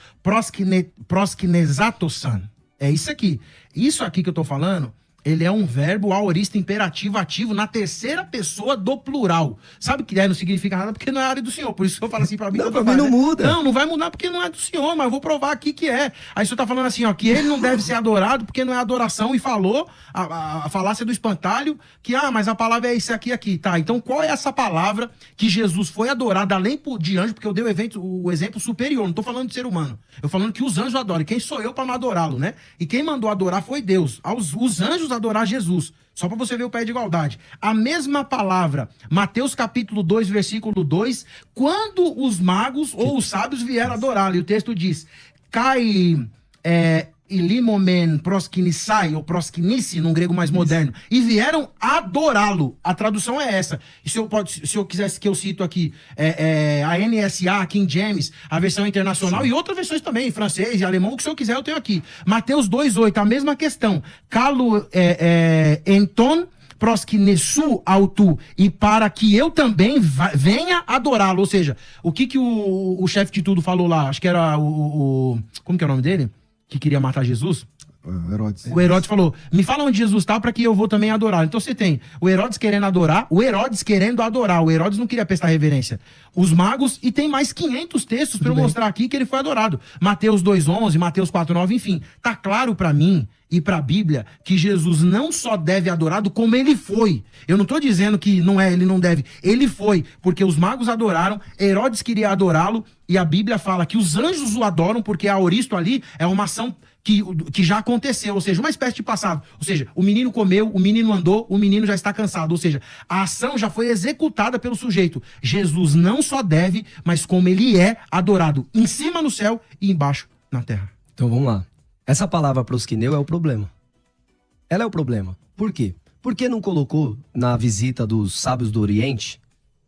Proskinezatosan. É isso aqui. Isso aqui que eu tô falando, ele é um verbo aorista imperativo ativo na terceira pessoa do plural. Sabe que não significa nada porque não é a área do senhor. Por isso que eu falo assim pra mim. Não, tanto pra mim faz, não né? muda. Não vai mudar porque não é do senhor, mas eu vou provar aqui que é. Aí o senhor tá falando assim, ó, que ele não deve ser adorado porque não é adoração e falou a falácia do espantalho que, mas a palavra é isso aqui. Tá, então qual é essa palavra que Jesus foi adorado além de anjo, porque eu dei o exemplo superior, não tô falando de ser humano. Eu falando que os anjos adoram. Quem sou eu para não adorá-lo, né? E quem mandou adorar foi Deus. Os anjos adorar Jesus. Só para você ver o pé de igualdade. A mesma palavra, Mateus capítulo 2, versículo 2, quando os magos ou os sábios vieram adorá-lo. E o texto diz, cai ilimomen proskinissai, ou proskinice, num grego mais moderno, e vieram adorá-lo. A tradução é essa. E se eu quisesse que eu cito aqui a NSA, King James, a versão internacional, e outras versões também, em francês e alemão, o que o senhor quiser eu tenho aqui. Mateus 2,8, a mesma questão. Calo enton proskinesu autu, e para que eu também venha adorá-lo. Ou seja, o que o chefe de tudo falou lá? Acho que era como que é o nome dele? Que queria matar Jesus? Herodes. O Herodes falou, me fala onde Jesus está para que eu vou também adorar. Então você tem o Herodes querendo adorar, o Herodes querendo adorar. O Herodes não queria prestar reverência. Os magos, e tem mais 500 textos para eu mostrar aqui que ele foi adorado. Mateus 2:11, Mateus 4:9, enfim. Tá claro para mim e para a Bíblia que Jesus não só deve adorado, como ele foi. Eu não tô dizendo que não é, ele não deve. Ele foi, porque os magos adoraram, Herodes queria adorá-lo, e a Bíblia fala que os anjos o adoram, porque a aoristo ali é uma ação que já aconteceu, ou seja, uma espécie de passado. Ou seja, o menino comeu, o menino andou, o menino já está cansado. Ou seja, a ação já foi executada pelo sujeito. Jesus não só deve, mas como ele é adorado, em cima no céu e embaixo na terra. Então vamos lá. Essa palavra prosquineu é o problema. Ela é o problema. Por quê? Por que não colocou na visita dos sábios do Oriente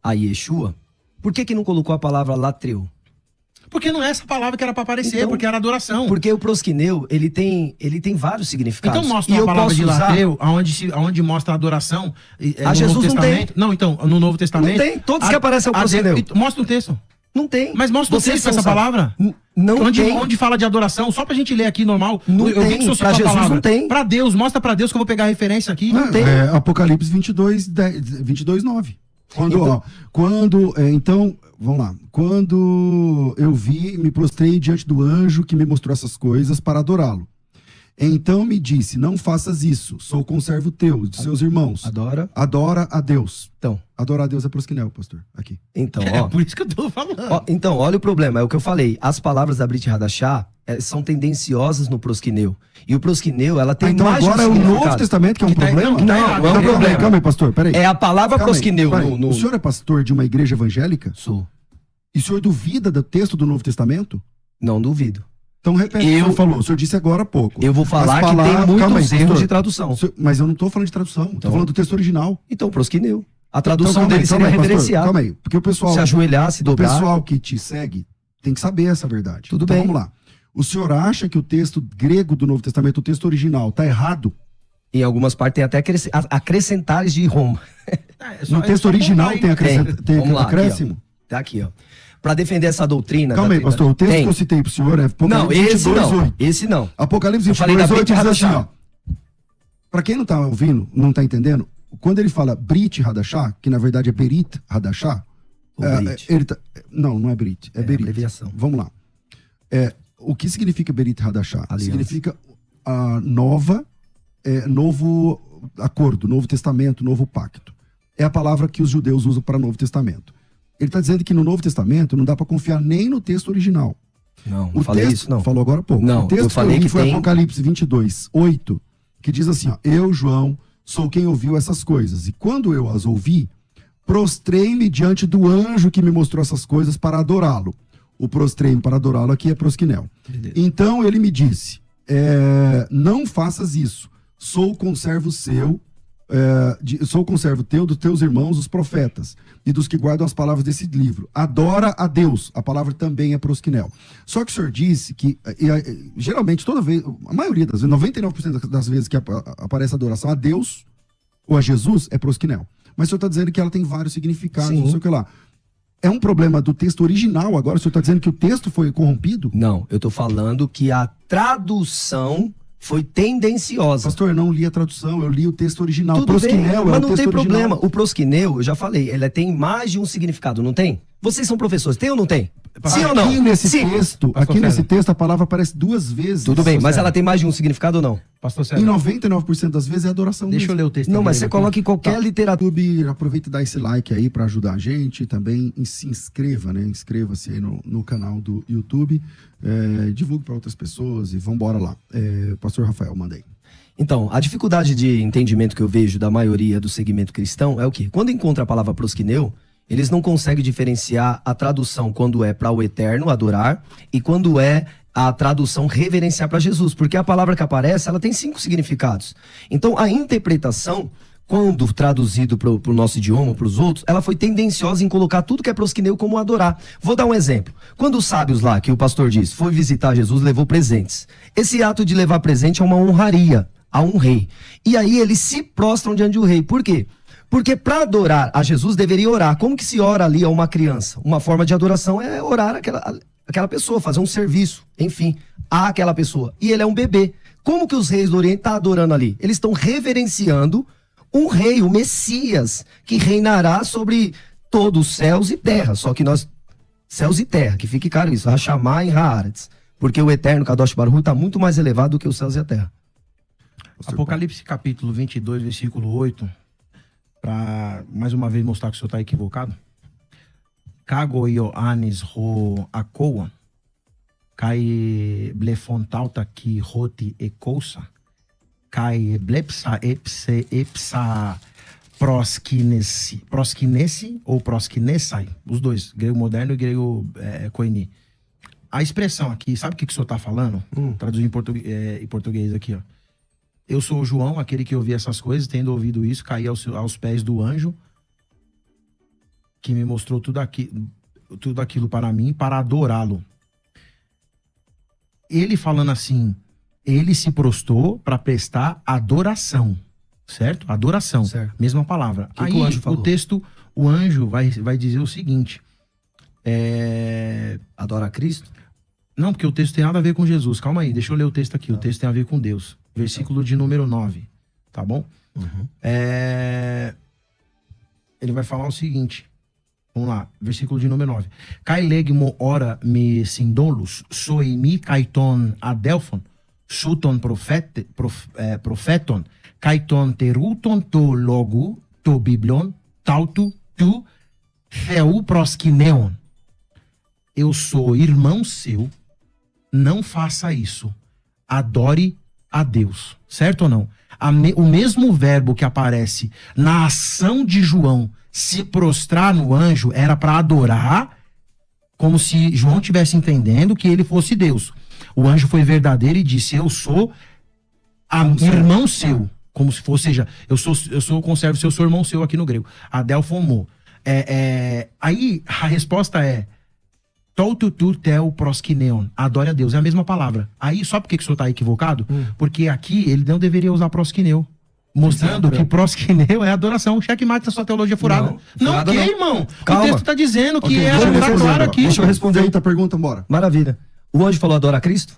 a Yeshua? Por que não colocou a palavra latreu? Porque não é essa palavra que era para aparecer, Então, porque era adoração. Porque o prosquineu, ele tem vários significados. Então mostra E uma eu palavra posso de usar... latreu, onde mostra a adoração. A no Jesus Novo não tem. Testamento. Não, então, no Novo Testamento. Não tem. Todos que aparecem é o prosquineu. Mostra um texto. Não tem. Mas mostra um Vocês texto com essa não sabem. palavra. Não onde, tem. onde fala de adoração, só pra gente ler aqui normal. Não eu vi tem. que o senhor Pra citou a Jesus palavra. não tem. Pra Deus, mostra pra Deus que eu vou pegar a referência aqui. Não tem. Apocalipse 22:9. Então, vamos lá. Quando eu vi, me prostrei diante do anjo que me mostrou essas coisas para adorá-lo. Então me disse, não faças isso, sou conservo teu, de seus irmãos. Adora a Deus. Então. Adorar a Deus é prosquinel, pastor, aqui. Então, É ó. por isso que eu tô falando. Ó, então, olha o problema, é o que eu falei. As palavras da Brit Hadashah são tendenciosas no prosquineu. E o prosquineu, ela tem Então mais agora de é um o Novo significado. Testamento que é um problema? Não é um problema. Calma aí, pastor, peraí. É a palavra Calma aí, prosquineu peraí. no... O senhor é pastor de uma igreja evangélica? Sou. E o senhor duvida do texto do Novo Testamento? Não duvido. Então repete o que o senhor falou. O senhor disse agora há pouco. Eu vou falar As que tem palavras- muitos calma aí, erros pastor. de tradução. Mas eu não tô falando de tradução, tô Então. falando do texto original. Então, prosquineu. A Então, tradução calma aí, dele seria pastor, reverenciar. calma aí, porque o pessoal, Se ajoelhar, se o dobrar. pessoal que te segue tem que saber essa verdade. Tudo Então bem. vamos lá. O senhor acha que o texto grego do Novo Testamento, o texto original, tá errado? Em algumas partes tem até acrescentares de Roma. No texto original tem Vamos lá, acréscimo? aqui, ó. Tá aqui, ó. Pra defender essa doutrina... Calma aí, pastor. O texto tem. que eu citei pro senhor é Não, Apocalipse esse 22, não. 8. Esse não. Apocalipse Eu falei da 22, 8 Brit diz assim, Hadashah. ó. Pra quem não tá ouvindo, não tá entendendo, quando ele fala Brit Hadashah, que na verdade é Berit Hadashah, O Brit. não é Brit, é Berit. abreviação. Vamos lá. O que significa Berit Hadashah? Aliança. Significa a novo acordo, novo testamento, novo pacto. É a palavra que os judeus usam para Novo Testamento. Ele está dizendo que no Novo Testamento não dá para confiar nem no texto original. Não, O falei texto, isso, não. Falou agora há pouco. Não, o texto eu falei li que foi tem- Apocalipse 22, 8, que diz assim, ó, eu, João, sou quem ouviu essas coisas. E quando eu as ouvi, prostrei-me diante do anjo que me mostrou essas coisas para adorá-lo. O prostrei-me para adorá-lo aqui é prosquinel. Beleza. Então ele me disse, não faças isso. Sou conservo seu, sou conservo teu, dos teus irmãos, os profetas, e dos que guardam as palavras desse livro. Adora a Deus. A palavra também é prosquinel. Só que o senhor disse que, geralmente, toda vez, a maioria das vezes, 99% das vezes que aparece adoração a Deus ou a Jesus, é prosquinel. Mas o senhor está dizendo que ela tem vários significados, Sim. não sei o que lá. É um problema do texto original agora? O senhor está dizendo que o texto foi corrompido? Não, eu tô falando que a tradução foi tendenciosa. Pastor, eu não li a tradução, eu li o texto original. Tudo bem, prosquinel mas é o não texto tem original. problema. O prosquineu, eu já falei, ele tem mais de um significado, não tem? Vocês são professores, tem ou não tem? Sim ou não? Aqui nesse Sim. texto, Pastor aqui nesse César. texto a palavra aparece 2 vezes. Tudo bem, mas César. ela tem mais de um significado ou não? Pastor Em César, 99% das vezes é adoração deixa eu mesmo. ler o texto. Não, mas grego você aqui. coloca em qualquer literatura. YouTube, aproveita e dá esse like aí pra ajudar a gente. Também se inscreva, né? Inscreva-se aí no canal do YouTube. Divulgue para outras pessoas e vambora lá. Pastor Rafael, manda aí. Então, a dificuldade de entendimento que eu vejo da maioria do segmento cristão é o quê? Quando encontra a palavra prosquineu, eles não conseguem diferenciar a tradução quando é para o eterno, adorar, e quando é a tradução reverenciar para Jesus, porque a palavra que aparece, ela tem 5 significados. Então, a interpretação, quando traduzido para o nosso idioma, para os outros, ela foi tendenciosa em colocar tudo que é prosquineu como adorar. Vou dar um exemplo. Quando os sábios lá, que o pastor disse, foi visitar Jesus, levou presentes. Esse ato de levar presente é uma honraria a um rei. E aí eles se prostram diante do rei. Por quê? Porque para adorar a Jesus deveria orar. Como que se ora ali a uma criança? Uma forma de adoração é orar aquela pessoa, fazer um serviço, enfim, àquela pessoa. E ele é um bebê. Como que os reis do Oriente estão adorando ali? Eles estão reverenciando um rei, o Messias, que reinará sobre todos os céus e terra. Só que nós, céus e terra, que fique claro isso, Hashamá e Haaretz. Porque o eterno Kadosh Baruch Hu está muito mais elevado do que os céus e a terra. Apocalipse capítulo 22, versículo 8, para mais uma vez mostrar que o senhor está equivocado. Kago Ioannis ro akoa, kai blefontauta ki roti ekousa, kai blepsa epsa proskinesi ou proskinesai, os dois, grego moderno e grego koini. A expressão aqui, sabe o que o senhor está falando? Traduzir em português aqui, ó. Eu sou o João, aquele que ouvi essas coisas, tendo ouvido isso, caí aos pés do anjo, que me mostrou tudo aquilo para mim, para adorá-lo. Ele falando assim, ele se prostrou para prestar adoração, certo? Adoração, certo. Mesma palavra. Aí o anjo falou? O anjo vai dizer o seguinte, adora a Cristo? Não, porque o texto tem nada a ver com Jesus. Calma aí, deixa eu ler o texto aqui. O texto tem a ver com Deus. Versículo de número 9. Tá bom? Ele vai falar o seguinte. Vamos lá. Versículo de número 9. Kai legmo ora me sindolus, soi mi kaiton adelphon, suton profeton, kaiton teruton to logu, to biblion, tautu, tu, theu proskineon. Eu sou irmão seu, não faça isso. Adore a Deus. Certo ou não? O mesmo verbo que aparece na ação de João, se prostrar no anjo, era para adorar, como se João estivesse entendendo que ele fosse Deus. O anjo foi verdadeiro e disse, eu sou irmão seu. Como se fosse, ou seja, eu conservo seu, sou irmão seu aqui no grego. Adelphon. Aí a resposta é Toututu tel proskineon. Adore a Deus. É a mesma palavra. Aí, só porque o senhor está equivocado? Porque aqui ele não deveria usar proskineu. Mostrando que proskineu é adoração. Checkmate na sua teologia furada. Não, que, irmão? Calma. O texto está dizendo que tá claro aqui. Deixa eu responder outra pergunta, bora. Maravilha. O anjo falou adora a Cristo?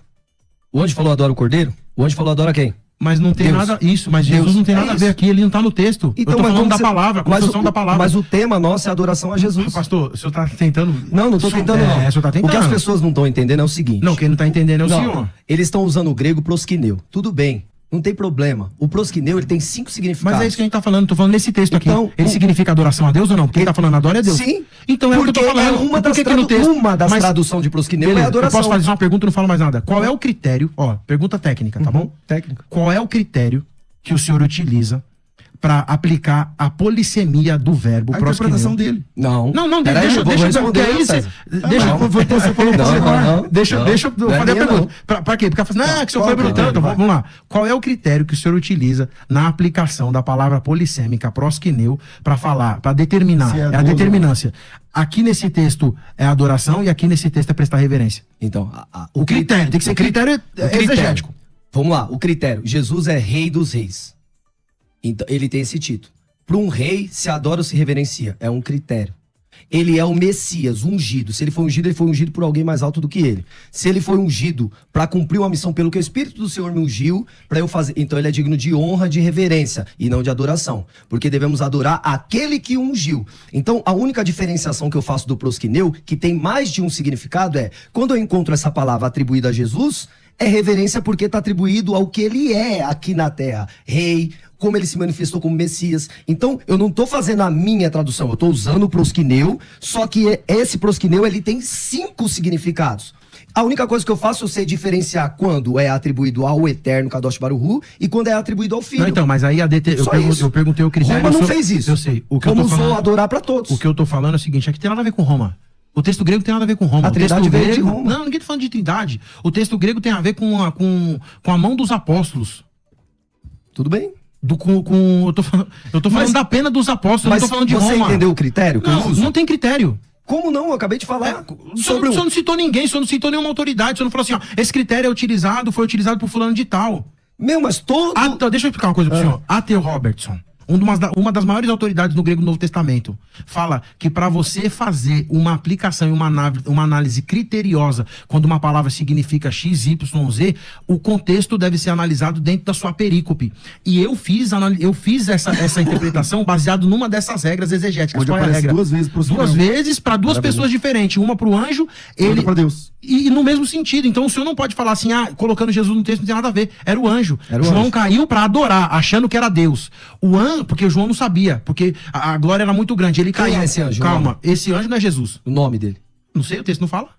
O anjo falou adora o Cordeiro? O anjo falou adora quem? Mas não tem nada isso, mas Deus, Jesus não tem nada a ver aqui, ele não está no texto. Então, eu tô falando da palavra, a construção da palavra. Mas o tema nosso é adoração a Jesus. Pastor, o senhor está tentando... Não estou tentando não. O senhor tá tentando. O que as pessoas não estão entendendo é o seguinte. Não, quem não está entendendo é o senhor. Eles estão usando o grego proskineu. Tudo bem, não tem problema. O proskineu, ele tem 5 significados. Mas é isso que a gente está falando, estou falando nesse texto aqui. Ele significa adoração a Deus ou não? Porque ele está falando adore a Deus. Sim. Então é o que eu estou falando. Uma das traduções de proskineu é adoração. Eu posso fazer uma pergunta e não falo mais nada. Qual é o critério, pergunta técnica, tá bom? Técnica. Qual é o critério que o senhor utiliza para aplicar a polissemia do verbo proskineu? A interpretação dele. Não, deixa eu responder. Deixa eu fazer a pergunta. Para quê? Porque ela fala assim, que o senhor foi perguntando. Vamos lá. Qual é o critério que o senhor utiliza na aplicação da palavra polissêmica proskineu para falar, para determinar? É a determinância. Aqui nesse texto é adoração e aqui nesse texto é prestar reverência. Então, o critério tem que ser critério exegético. Vamos lá, o critério. Jesus é rei dos reis. Então, ele tem esse título. Para um rei, se adora ou se reverencia. É um critério. Ele é o Messias, ungido. Se ele foi ungido por alguém mais alto do que ele. Se ele foi ungido para cumprir uma missão pelo que o Espírito do Senhor me ungiu, para eu fazer. Então ele é digno de honra, de reverência e não de adoração. Porque devemos adorar aquele que ungiu. Então a única diferenciação que eu faço do proskineu, que tem mais de um significado, é quando eu encontro essa palavra atribuída a Jesus, é reverência porque está atribuído ao que ele é aqui na terra. Rei, como ele se manifestou como Messias. Então, eu não estou fazendo a minha tradução, eu estou usando o proskineu, só que esse proskineu, ele tem 5 significados. A única coisa que eu faço, eu sei diferenciar quando é atribuído ao eterno Kadosh Baruch Hu e quando é atribuído ao Filho. Não, então, mas aí eu perguntei o critério... Roma não fez isso. Eu sei. Como usou adorar para todos. O que eu estou falando é o seguinte, aqui tem nada a ver com Roma. O texto grego tem nada a ver com Roma. A Trindade veio de Roma. Não, ninguém tá falando de Trindade. O texto grego tem a ver com a mão dos apóstolos. Tudo bem. Eu tô falando da pena dos apóstolos, mas não tô falando de Roma. Você entendeu o critério que eu uso? Não tem critério. Como não? Eu acabei de falar. O senhor não citou ninguém, o senhor não citou nenhuma autoridade, o senhor não falou assim, esse critério foi utilizado por fulano de tal. Mas todo... Deixa eu explicar uma coisa pro senhor. A.T. Robertson, Uma das maiores autoridades no grego do Novo Testamento fala que para você fazer uma aplicação e uma análise criteriosa quando uma palavra significa X, Y, Z, o contexto deve ser analisado dentro da sua perícope. E eu fiz essa interpretação baseado numa dessas regras exegéticas. Onde Qual é a aparece regra? duas vezes pro Duas vezes para duas pessoas diferentes. Uma para o anjo, Outra para Deus. e no mesmo sentido. Então o senhor não pode falar assim, colocando Jesus no texto não tem nada a ver. Era o anjo. Era o João anjo. caiu para adorar, achando que era Deus. Porque o João não sabia, porque a glória era muito grande. Ele Quem caiu. é esse anjo? Calma, esse anjo não é Jesus. O nome dele. Não sei, o texto não fala.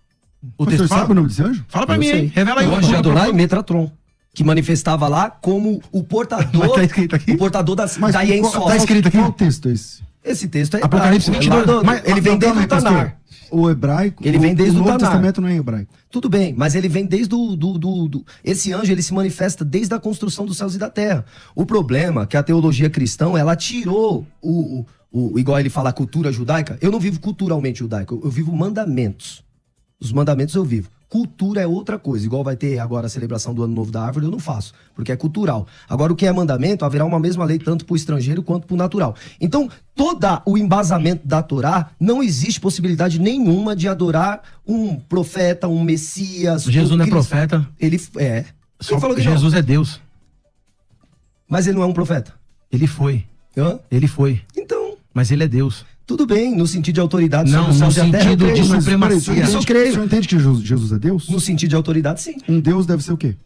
O O texto senhor fala. sabe o nome desse anjo? Fala pra Eu mim, sei. hein? Revela aí. O anjo de Adonai, Metratron. Que manifestava lá como o portador. Mas tá escrito aqui. O portador da Mas Yen qual- Sof. tá escrito aqui? Qual texto é esse? Esse texto é Apocalipse hebraico, 22. lá do- Mas- ele vem desde o Tanar. O hebraico. Ele vem desde o o Novo Tanar. Testamento não é hebraico. Tudo bem, mas ele vem desde esse anjo, ele se manifesta desde a construção dos céus e da terra. O problema é que a teologia cristã, ela tirou igual ele fala, a cultura judaica. Eu não vivo culturalmente judaico, eu vivo mandamentos. Os mandamentos eu vivo. Cultura é outra coisa. Igual vai ter agora a celebração do Ano Novo da Árvore, eu não faço, porque é cultural. Agora, o que é mandamento, haverá uma mesma lei tanto para o estrangeiro quanto para o natural. Então, todo o embasamento da Torá, não existe possibilidade nenhuma de adorar um profeta, um Messias. Jesus um não é Cristo. profeta. Ele é. Quem falou que Jesus não? é Deus. Mas ele não é um profeta. Ele foi. Hã? Ele foi. Então, Mas ele é Deus. tudo bem, no sentido de autoridade Não, sobre os céus no e a terra, eu sentido creio. de Mas, supremacia. peraí, isso eu creio. O senhor entende que Jesus é Deus? No sentido de autoridade, sim. Um Deus deve ser o quê?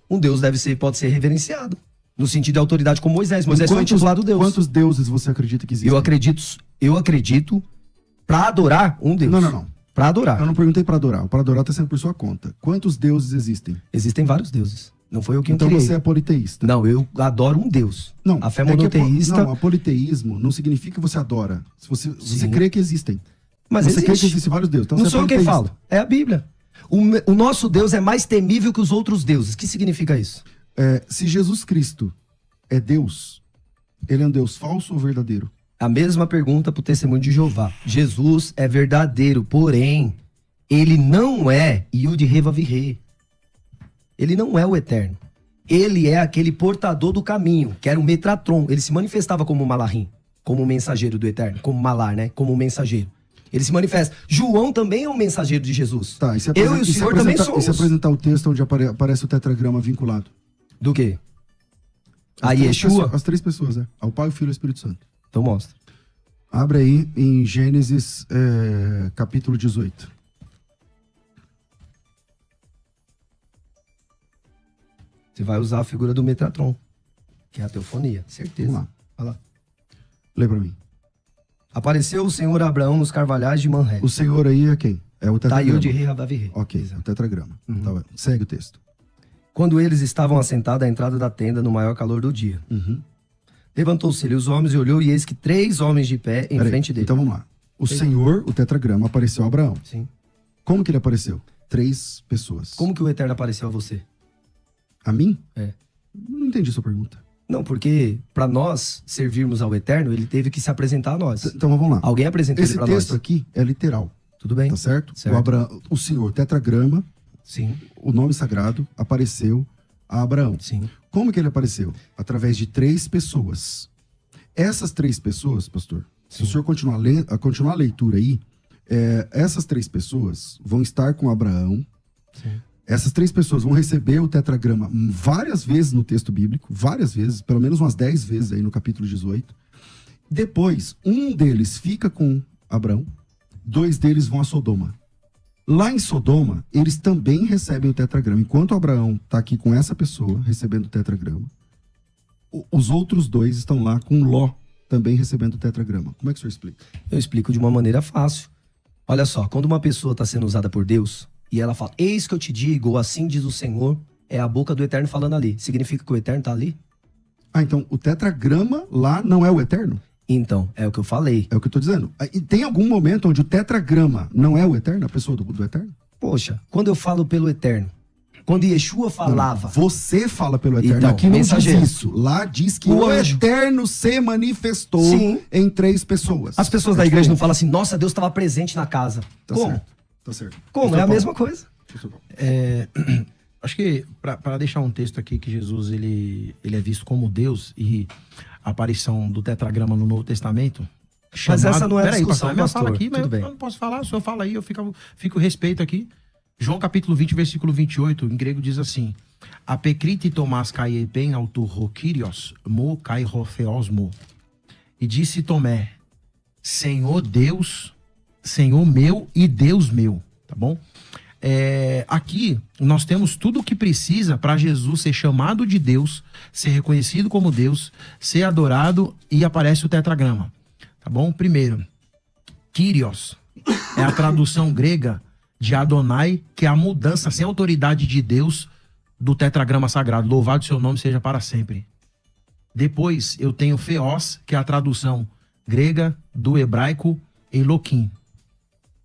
Um Deus pode ser reverenciado. No sentido de autoridade como Moisés. Moisés foi intitulado Deus. Quantos deuses você acredita que existem? Eu acredito pra adorar um Deus. Não. Pra Eu adorar. não perguntei para adorar. O para adorar está sendo por sua conta. Quantos deuses existem? Existem vários deuses. Não foi eu quem Então criei. você é politeísta. Não, eu adoro um Deus. Não, A fé é que monoteísta. Não, politeísmo não significa que você adora. Se você Sim. crê que existem. Mas você crê que existe. existem vários deuses. Então Não você sou é eu quem politeísta. falo. É a Bíblia. O nosso Deus é mais temível que os outros deuses. O que significa isso? Se Jesus Cristo é Deus, ele é um Deus falso ou verdadeiro? A mesma pergunta pro testemunho de Jeová. Jesus é verdadeiro, porém, ele não é Yud Reva Virê. Ele não é o eterno. Ele é aquele portador do caminho, que era o Metratron. Ele se manifestava como Malahim, como mensageiro do eterno, como Malar, né? Como mensageiro. Ele se manifesta. João também é um mensageiro de Jesus. Tá, e se Eu e o senhor também E se somos. apresentar o texto onde aparece o tetragrama vinculado? Do quê? A As três Yeshua? pessoas- As três pessoas, Ao Pai, o Filho e o Espírito Santo. Então mostra. Abre aí em Gênesis, capítulo 18. Você vai usar a figura do Metratron, que é a teofonia, certeza. Vamos lá. Olha lá. Lê pra mim. Apareceu o Senhor Abraão nos carvalhais de Manré. O Senhor aí é quem? É o Tá tetragrama. Yud Rei Ravavirê. Ok, o tetragrama. Tá bem. Segue o texto. Quando eles estavam assentados à entrada da tenda no maior calor do dia. Levantou-se-lhe os homens e olhou, e eis que 3 homens de pé em Peraí, frente dele. Então vamos lá. O Senhor, o tetragrama, apareceu a Abraão. Sim. Como que ele apareceu? 3 pessoas. Como que o Eterno apareceu a você? A mim? É. Não entendi sua pergunta. Não, porque para nós servirmos ao Eterno, ele teve que se apresentar a nós. Então vamos lá. Alguém apresentou Esse ele para texto nós. aqui é literal, Tudo bem? tá certo? Certo. O Senhor, tetragrama, Sim, o nome sagrado, apareceu a Abraão. sim. Como que ele apareceu? Através de 3 pessoas. Essas 3 pessoas, pastor, se o senhor continuar a leitura aí, essas 3 pessoas vão estar com Abraão. Sim. Essas 3 pessoas vão receber o tetragrama várias vezes no texto bíblico, várias vezes, pelo menos umas 10 vezes aí no capítulo 18. Depois, um deles fica com Abraão, 2 deles vão a Sodoma. Lá em Sodoma, eles também recebem o tetragrama. Enquanto Abraão está aqui com essa pessoa, recebendo o tetragrama, os outros 2 estão lá com Ló, também recebendo o tetragrama. Como é que o senhor explica? Eu explico de uma maneira fácil. Olha só, quando uma pessoa está sendo usada por Deus e ela fala, eis que eu te digo, ou assim diz o Senhor, é a boca do Eterno falando ali. Significa que o Eterno está ali? Ah, então o tetragrama lá não é o eterno? Então, é o que eu falei. É o que eu tô dizendo. E tem algum momento onde o tetragrama não é o eterno, a pessoa do eterno? Poxa, quando eu falo pelo Eterno, quando Yeshua falava, Você fala pelo eterno. Então, Aqui não mensageiro. diz isso. Lá diz que O o anjo. eterno se manifestou Sim. em 3 pessoas. as pessoas da igreja não falam assim, nossa, Deus estava presente na casa. Tá Como? certo. Tá certo. Como? Pastor É a Paulo. mesma coisa. Pastor Paulo. Acho que para deixar um texto aqui que Jesus ele é visto como Deus e aparição do tetragrama no Novo Testamento. Mas essa não é a Peraí, discussão, pastor. pastor. Fala aqui, mas Tudo bem. eu não posso falar. O senhor fala aí, eu fico respeito aqui. João capítulo 20, versículo 28, em grego diz assim: Apekriti Tomás kai epen autorro Kyrios, mo kai rofeosmo. E disse Tomé: Senhor Deus, Senhor meu e Deus meu. Tá bom? Aqui nós temos tudo o que precisa para Jesus ser chamado de Deus, ser reconhecido como Deus, ser adorado, e aparece o tetragrama. Tá bom? Primeiro, Kyrios é a tradução grega de Adonai, que é a mudança sem autoridade de Deus do tetragrama sagrado. Louvado seu nome seja para sempre. Depois eu tenho Theos, que é a tradução grega do hebraico Elohim.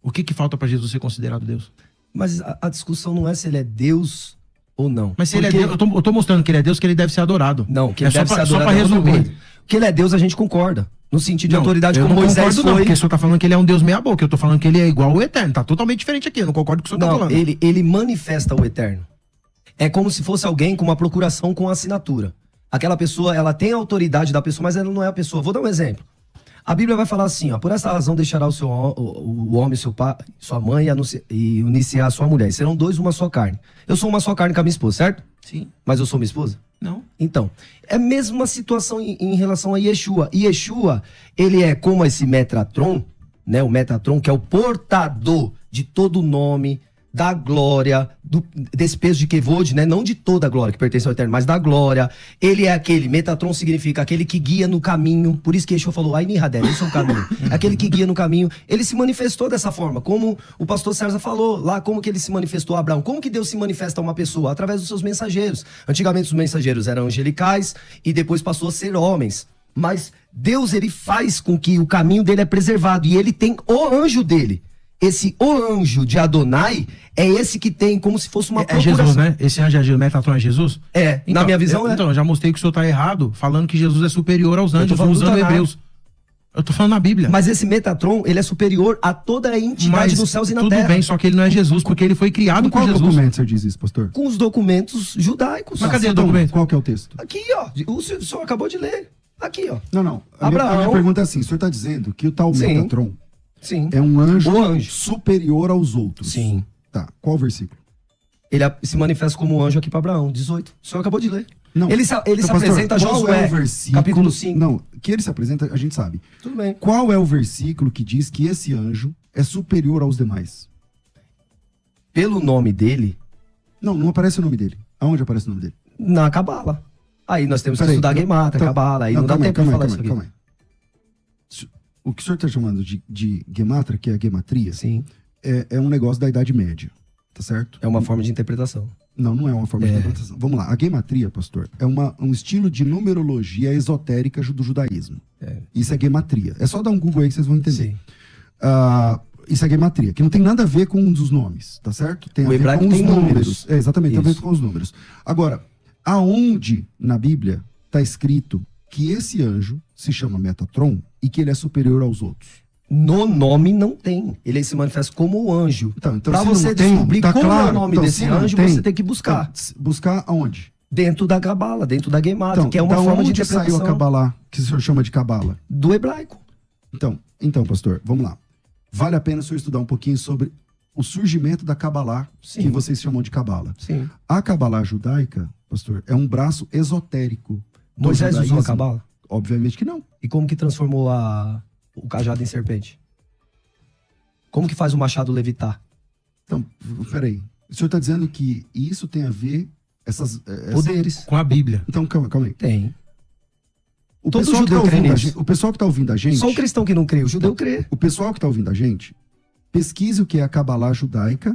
O que falta para Jesus ser considerado Deus? Mas a discussão não é se ele é Deus ou não. Mas se ele é Deus, eu tô mostrando que ele é Deus, que ele deve ser adorado. Não, que ele deve ser adorado. Só para resumir. Que ele é Deus, a gente concorda. No sentido de autoridade, eu como não Moisés concordo, foi. não, porque o senhor tá falando que ele é um Deus meia boca. Eu tô falando que ele é igual ao Eterno. Tá totalmente diferente aqui. Eu não concordo com o que o senhor tá falando. Ele manifesta o Eterno. É como se fosse alguém com uma procuração com assinatura. Aquela pessoa, ela tem a autoridade da pessoa, mas ela não é a pessoa. Vou dar um exemplo. A Bíblia vai falar assim, ó: por essa razão deixará o homem, seu pai, sua mãe e unir-se-á a sua mulher. E serão dois uma só carne. Eu sou uma só carne com a minha esposa, certo? Sim. Mas eu sou minha esposa? Não. Então, é a mesma situação em relação a Yeshua. Yeshua, ele é como esse Metatron, né? O Metatron, que é o portador de todo o nome, da glória, desse peso de Kevod, né? Não de toda a glória que pertence ao Eterno, mas da glória. Ele é aquele, Metatron significa aquele que guia no caminho. Por isso que Yeshua falou, Ai Nihadel, isso é um caminho. Aquele que guia no caminho. Ele se manifestou dessa forma, como o pastor César falou lá, como que ele se manifestou a Abraão. Como que Deus se manifesta a uma pessoa? Através dos seus mensageiros. Antigamente os mensageiros eram angelicais e depois passou a ser homens. Mas Deus, ele faz com que o caminho dele é preservado e ele tem o anjo dele. O anjo de Adonai é esse que tem como se fosse uma procuração. É Jesus, né? Esse anjo é Metatron é Jesus? É, então, na minha visão Então, eu já mostrei que o senhor tá errado, falando que Jesus é superior aos anjos, falando usando Hebreus. Eu tô falando na Bíblia. Mas esse Metatron, ele é superior a toda a entidade dos céus e na terra. Tudo bem, só que ele não é Jesus, porque ele foi criado por Jesus. Qual documento o senhor diz isso, pastor? Com os documentos judaicos. Mas cadê o documento? Qual que é o texto? Aqui, ó. O senhor acabou de ler. Aqui, ó. Não. A Abraão. minha pergunta é assim, o senhor tá dizendo que o tal Sim. Metatron Sim. é um anjo, O anjo. superior aos outros. Sim. Tá, qual o versículo? Ele se manifesta como anjo aqui para Abraão, 18. O senhor acabou de ler. Não. Ele se Então, pastor, apresenta a qual Josué, é o versículo? capítulo 5. Não, que ele se apresenta, a gente sabe. Tudo bem. Qual é o versículo que diz que esse anjo é superior aos demais? Pelo nome dele, Não aparece o nome dele. Aonde aparece o nome dele? na Cabala. Aí nós temos que Peraí, estudar Gemata, então- Cabala. Aí não dá calma tempo de falar isso aqui. calma aí. O que o senhor está chamando de Gematra, que é a gematria, Sim. é um negócio da Idade Média, tá certo? É uma forma de interpretação. Não é uma forma de interpretação. Vamos lá, a gematria, pastor, é um estilo de numerologia esotérica do judaísmo. Isso é gematria. É só dar um Google aí que vocês vão entender. Sim. Isso é gematria, que não tem nada a ver com um dos nomes, tá certo? Tem O a ver hebraico com os tem números. Exatamente, tem a ver Isso. com os números. Agora, aonde na Bíblia está escrito que esse anjo se chama Metatron e que ele é superior aos outros? No nome não tem. Ele se manifesta como o anjo. Então Pra se você não tem, descobrir tá como é o claro. nome Então, desse se não anjo, você tem que buscar. Então, buscar aonde? Dentro da Cabala, dentro da Gemata, que é uma da forma de onde saiu a interpretação Cabalá, que o senhor chama de Cabala? do hebraico. Então, pastor, vamos lá. Vale a pena o senhor estudar um pouquinho sobre o surgimento da Cabalá, Sim. que vocês chamam de Cabala. Sim. A Cabalá judaica, pastor, é um braço esotérico do Moisés usou a judaísmo. Cabala? Obviamente que não. E como que transformou o cajado em serpente? Como que faz o machado levitar? Então, peraí. O senhor está dizendo que isso tem a ver essas Poderes. Com a Bíblia. Então, calma aí. Tem. O Todo pessoal, que judeu tá crê ouvindo a nisso. gente, o pessoal que está ouvindo a gente, Só o cristão que não crê, o judeu crê. o pessoal que está ouvindo a gente, pesquise o que é a Cabalá judaica,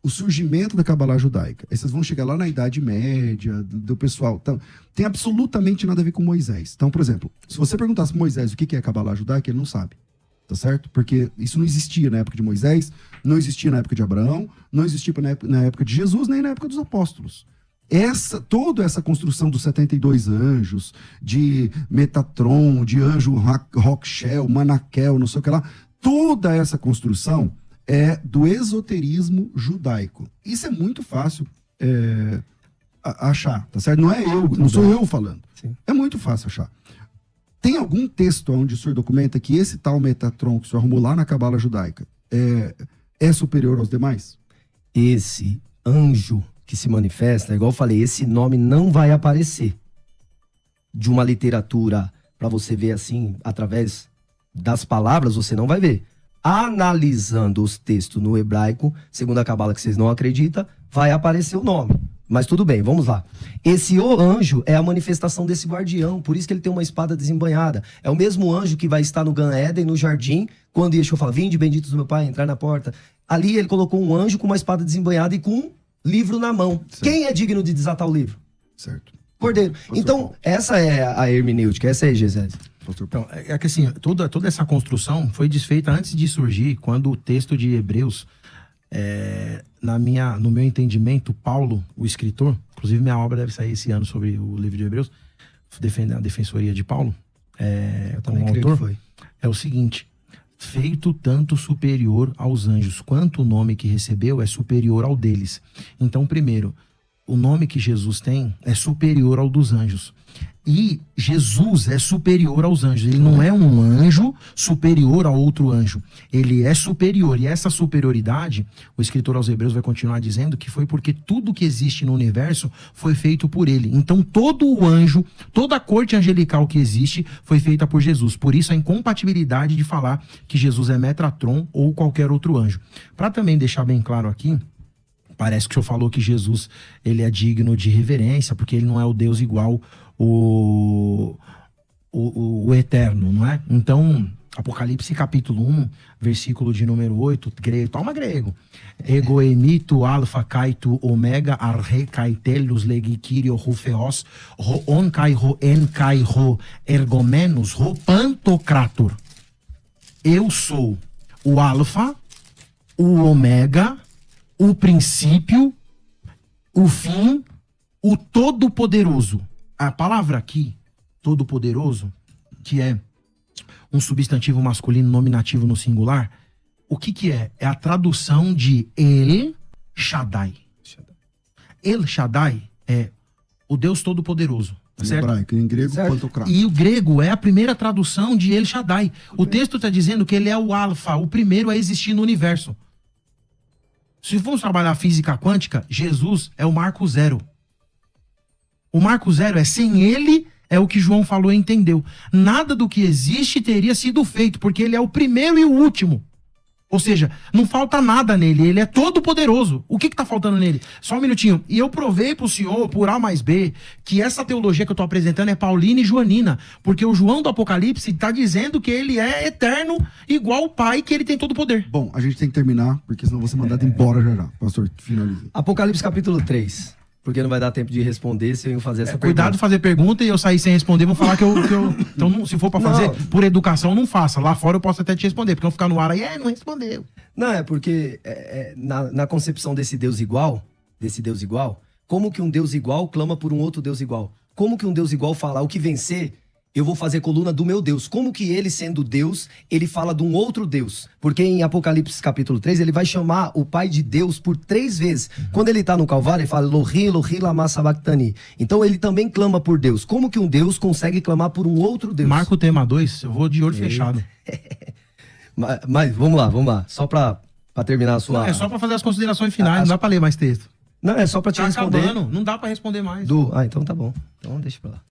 o surgimento da Cabalá judaica. Aí vocês vão chegar lá na Idade Média, do pessoal. Então, tem absolutamente nada a ver com Moisés. Então, por exemplo, se você perguntasse para Moisés o que é a Cabalá judaica, ele não sabe. Tá certo? Porque isso não existia na época de Moisés, não existia na época de Abraão, não existia na época de Jesus, nem na época dos apóstolos. Toda essa construção dos 72 anjos, de Metatron, de anjo Rochel, Manaquel, não sei o que lá, toda essa construção é do esoterismo judaico. Isso é muito fácil achar, tá certo? Não sou eu falando. Sim. É muito fácil achar. Tem algum texto onde o senhor documenta que esse tal Metatron que o senhor arrumou lá na cabala judaica é superior aos demais? Esse anjo que se manifesta, igual eu falei, esse nome não vai aparecer de uma literatura para você ver assim, através das palavras, você não vai ver. Analisando os textos no hebraico, segundo a cabala que vocês não acreditam, vai aparecer o nome. Mas tudo bem, vamos lá. Esse o anjo é a manifestação desse guardião, por isso que ele tem uma espada desembanhada. É o mesmo anjo que vai estar no Gan Éden, no jardim, quando Yeshua fala, vinde benditos do meu pai, entrar na porta. Ali ele colocou um anjo com uma espada desembanhada e com um livro na mão. Certo. Quem é digno de desatar o livro? Certo. Cordeiro. Então, essa é a hermenêutica, essa é a exegese. Então, é que assim, toda essa construção foi desfeita antes de surgir, quando o texto de Hebreus, no meu entendimento, Paulo, o escritor, inclusive minha obra deve sair esse ano sobre o livro de Hebreus, defendendo a defensoria de Paulo, como autor, foi. É o seguinte: feito tanto superior aos anjos, quanto o nome que recebeu é superior ao deles. Então, primeiro, o nome que Jesus tem é superior ao dos anjos. E Jesus é superior aos anjos. Ele não é um anjo superior a outro anjo. Ele é superior. E essa superioridade, o escritor aos Hebreus vai continuar dizendo que foi porque tudo que existe no universo foi feito por ele. Então todo o anjo, toda a corte angelical que existe foi feita por Jesus. Por isso a incompatibilidade de falar que Jesus é Metatron ou qualquer outro anjo. Para também deixar bem claro aqui, parece que o senhor falou que Jesus ele é digno de reverência, porque ele não é o Deus igual o Eterno, não é? Então, Apocalipse capítulo 1, versículo de número 8, grego, toma grego. Ego emito alfa kaito omega arre kaitelus legi kyrio rufeos ro on kai ro en kai ro ergomenos ro pantocrator. Eu sou o alfa, o ômega, o princípio, o fim, o todo-poderoso. A palavra aqui, todo-poderoso, que é um substantivo masculino nominativo no singular, o que é? É a tradução de El Shaddai. El Shaddai é o Deus todo-poderoso. Em hebraico, em grego, Pantocrator. E o grego é a primeira tradução de El Shaddai. O texto está dizendo que ele é o alfa, o primeiro a existir no universo. Se formos trabalhar física quântica, Jesus é o marco zero. O marco zero é sem ele, é o que João falou e entendeu. Nada do que existe teria sido feito, porque ele é o primeiro e o último. Ou seja, não falta nada nele, ele é todo poderoso. O que está faltando nele? Só um minutinho. E eu provei para o senhor, por A mais B, que essa teologia que eu estou apresentando é paulina e joanina. Porque o João do Apocalipse está dizendo que ele é eterno, igual o Pai, que ele tem todo o poder. Bom, a gente tem que terminar, porque senão vou ser mandado embora já. Pastor, finaliza. Apocalipse capítulo 3. Porque não vai dar tempo de responder se eu fazer essa pergunta. Cuidado de fazer pergunta e eu sair sem responder, vão falar que eu... Então, não, se for pra fazer, por educação, não faça. Lá fora eu posso até te responder, porque eu ficar no ar aí, não respondeu. Não, é porque na concepção desse Deus igual, como que um Deus igual clama por um outro Deus igual? Como que um Deus igual fala, o que vencer, eu vou fazer coluna do meu Deus? Como que ele, sendo Deus, ele fala de um outro Deus? Porque em Apocalipse capítulo 3, ele vai chamar o Pai de Deus por 3 vezes. Quando ele está no Calvário, ele fala Elohi, Elohi, lama sabachthani. Então ele também clama por Deus. Como que um Deus consegue clamar por um outro Deus? Marca o tema 2, eu vou de olho fechado. Mas vamos lá. Só para terminar a sua... É só para fazer as considerações finais, não dá para ler mais texto. Não, é só para te responder. Acabando, não dá para responder mais. Então tá bom. Então deixa pra lá.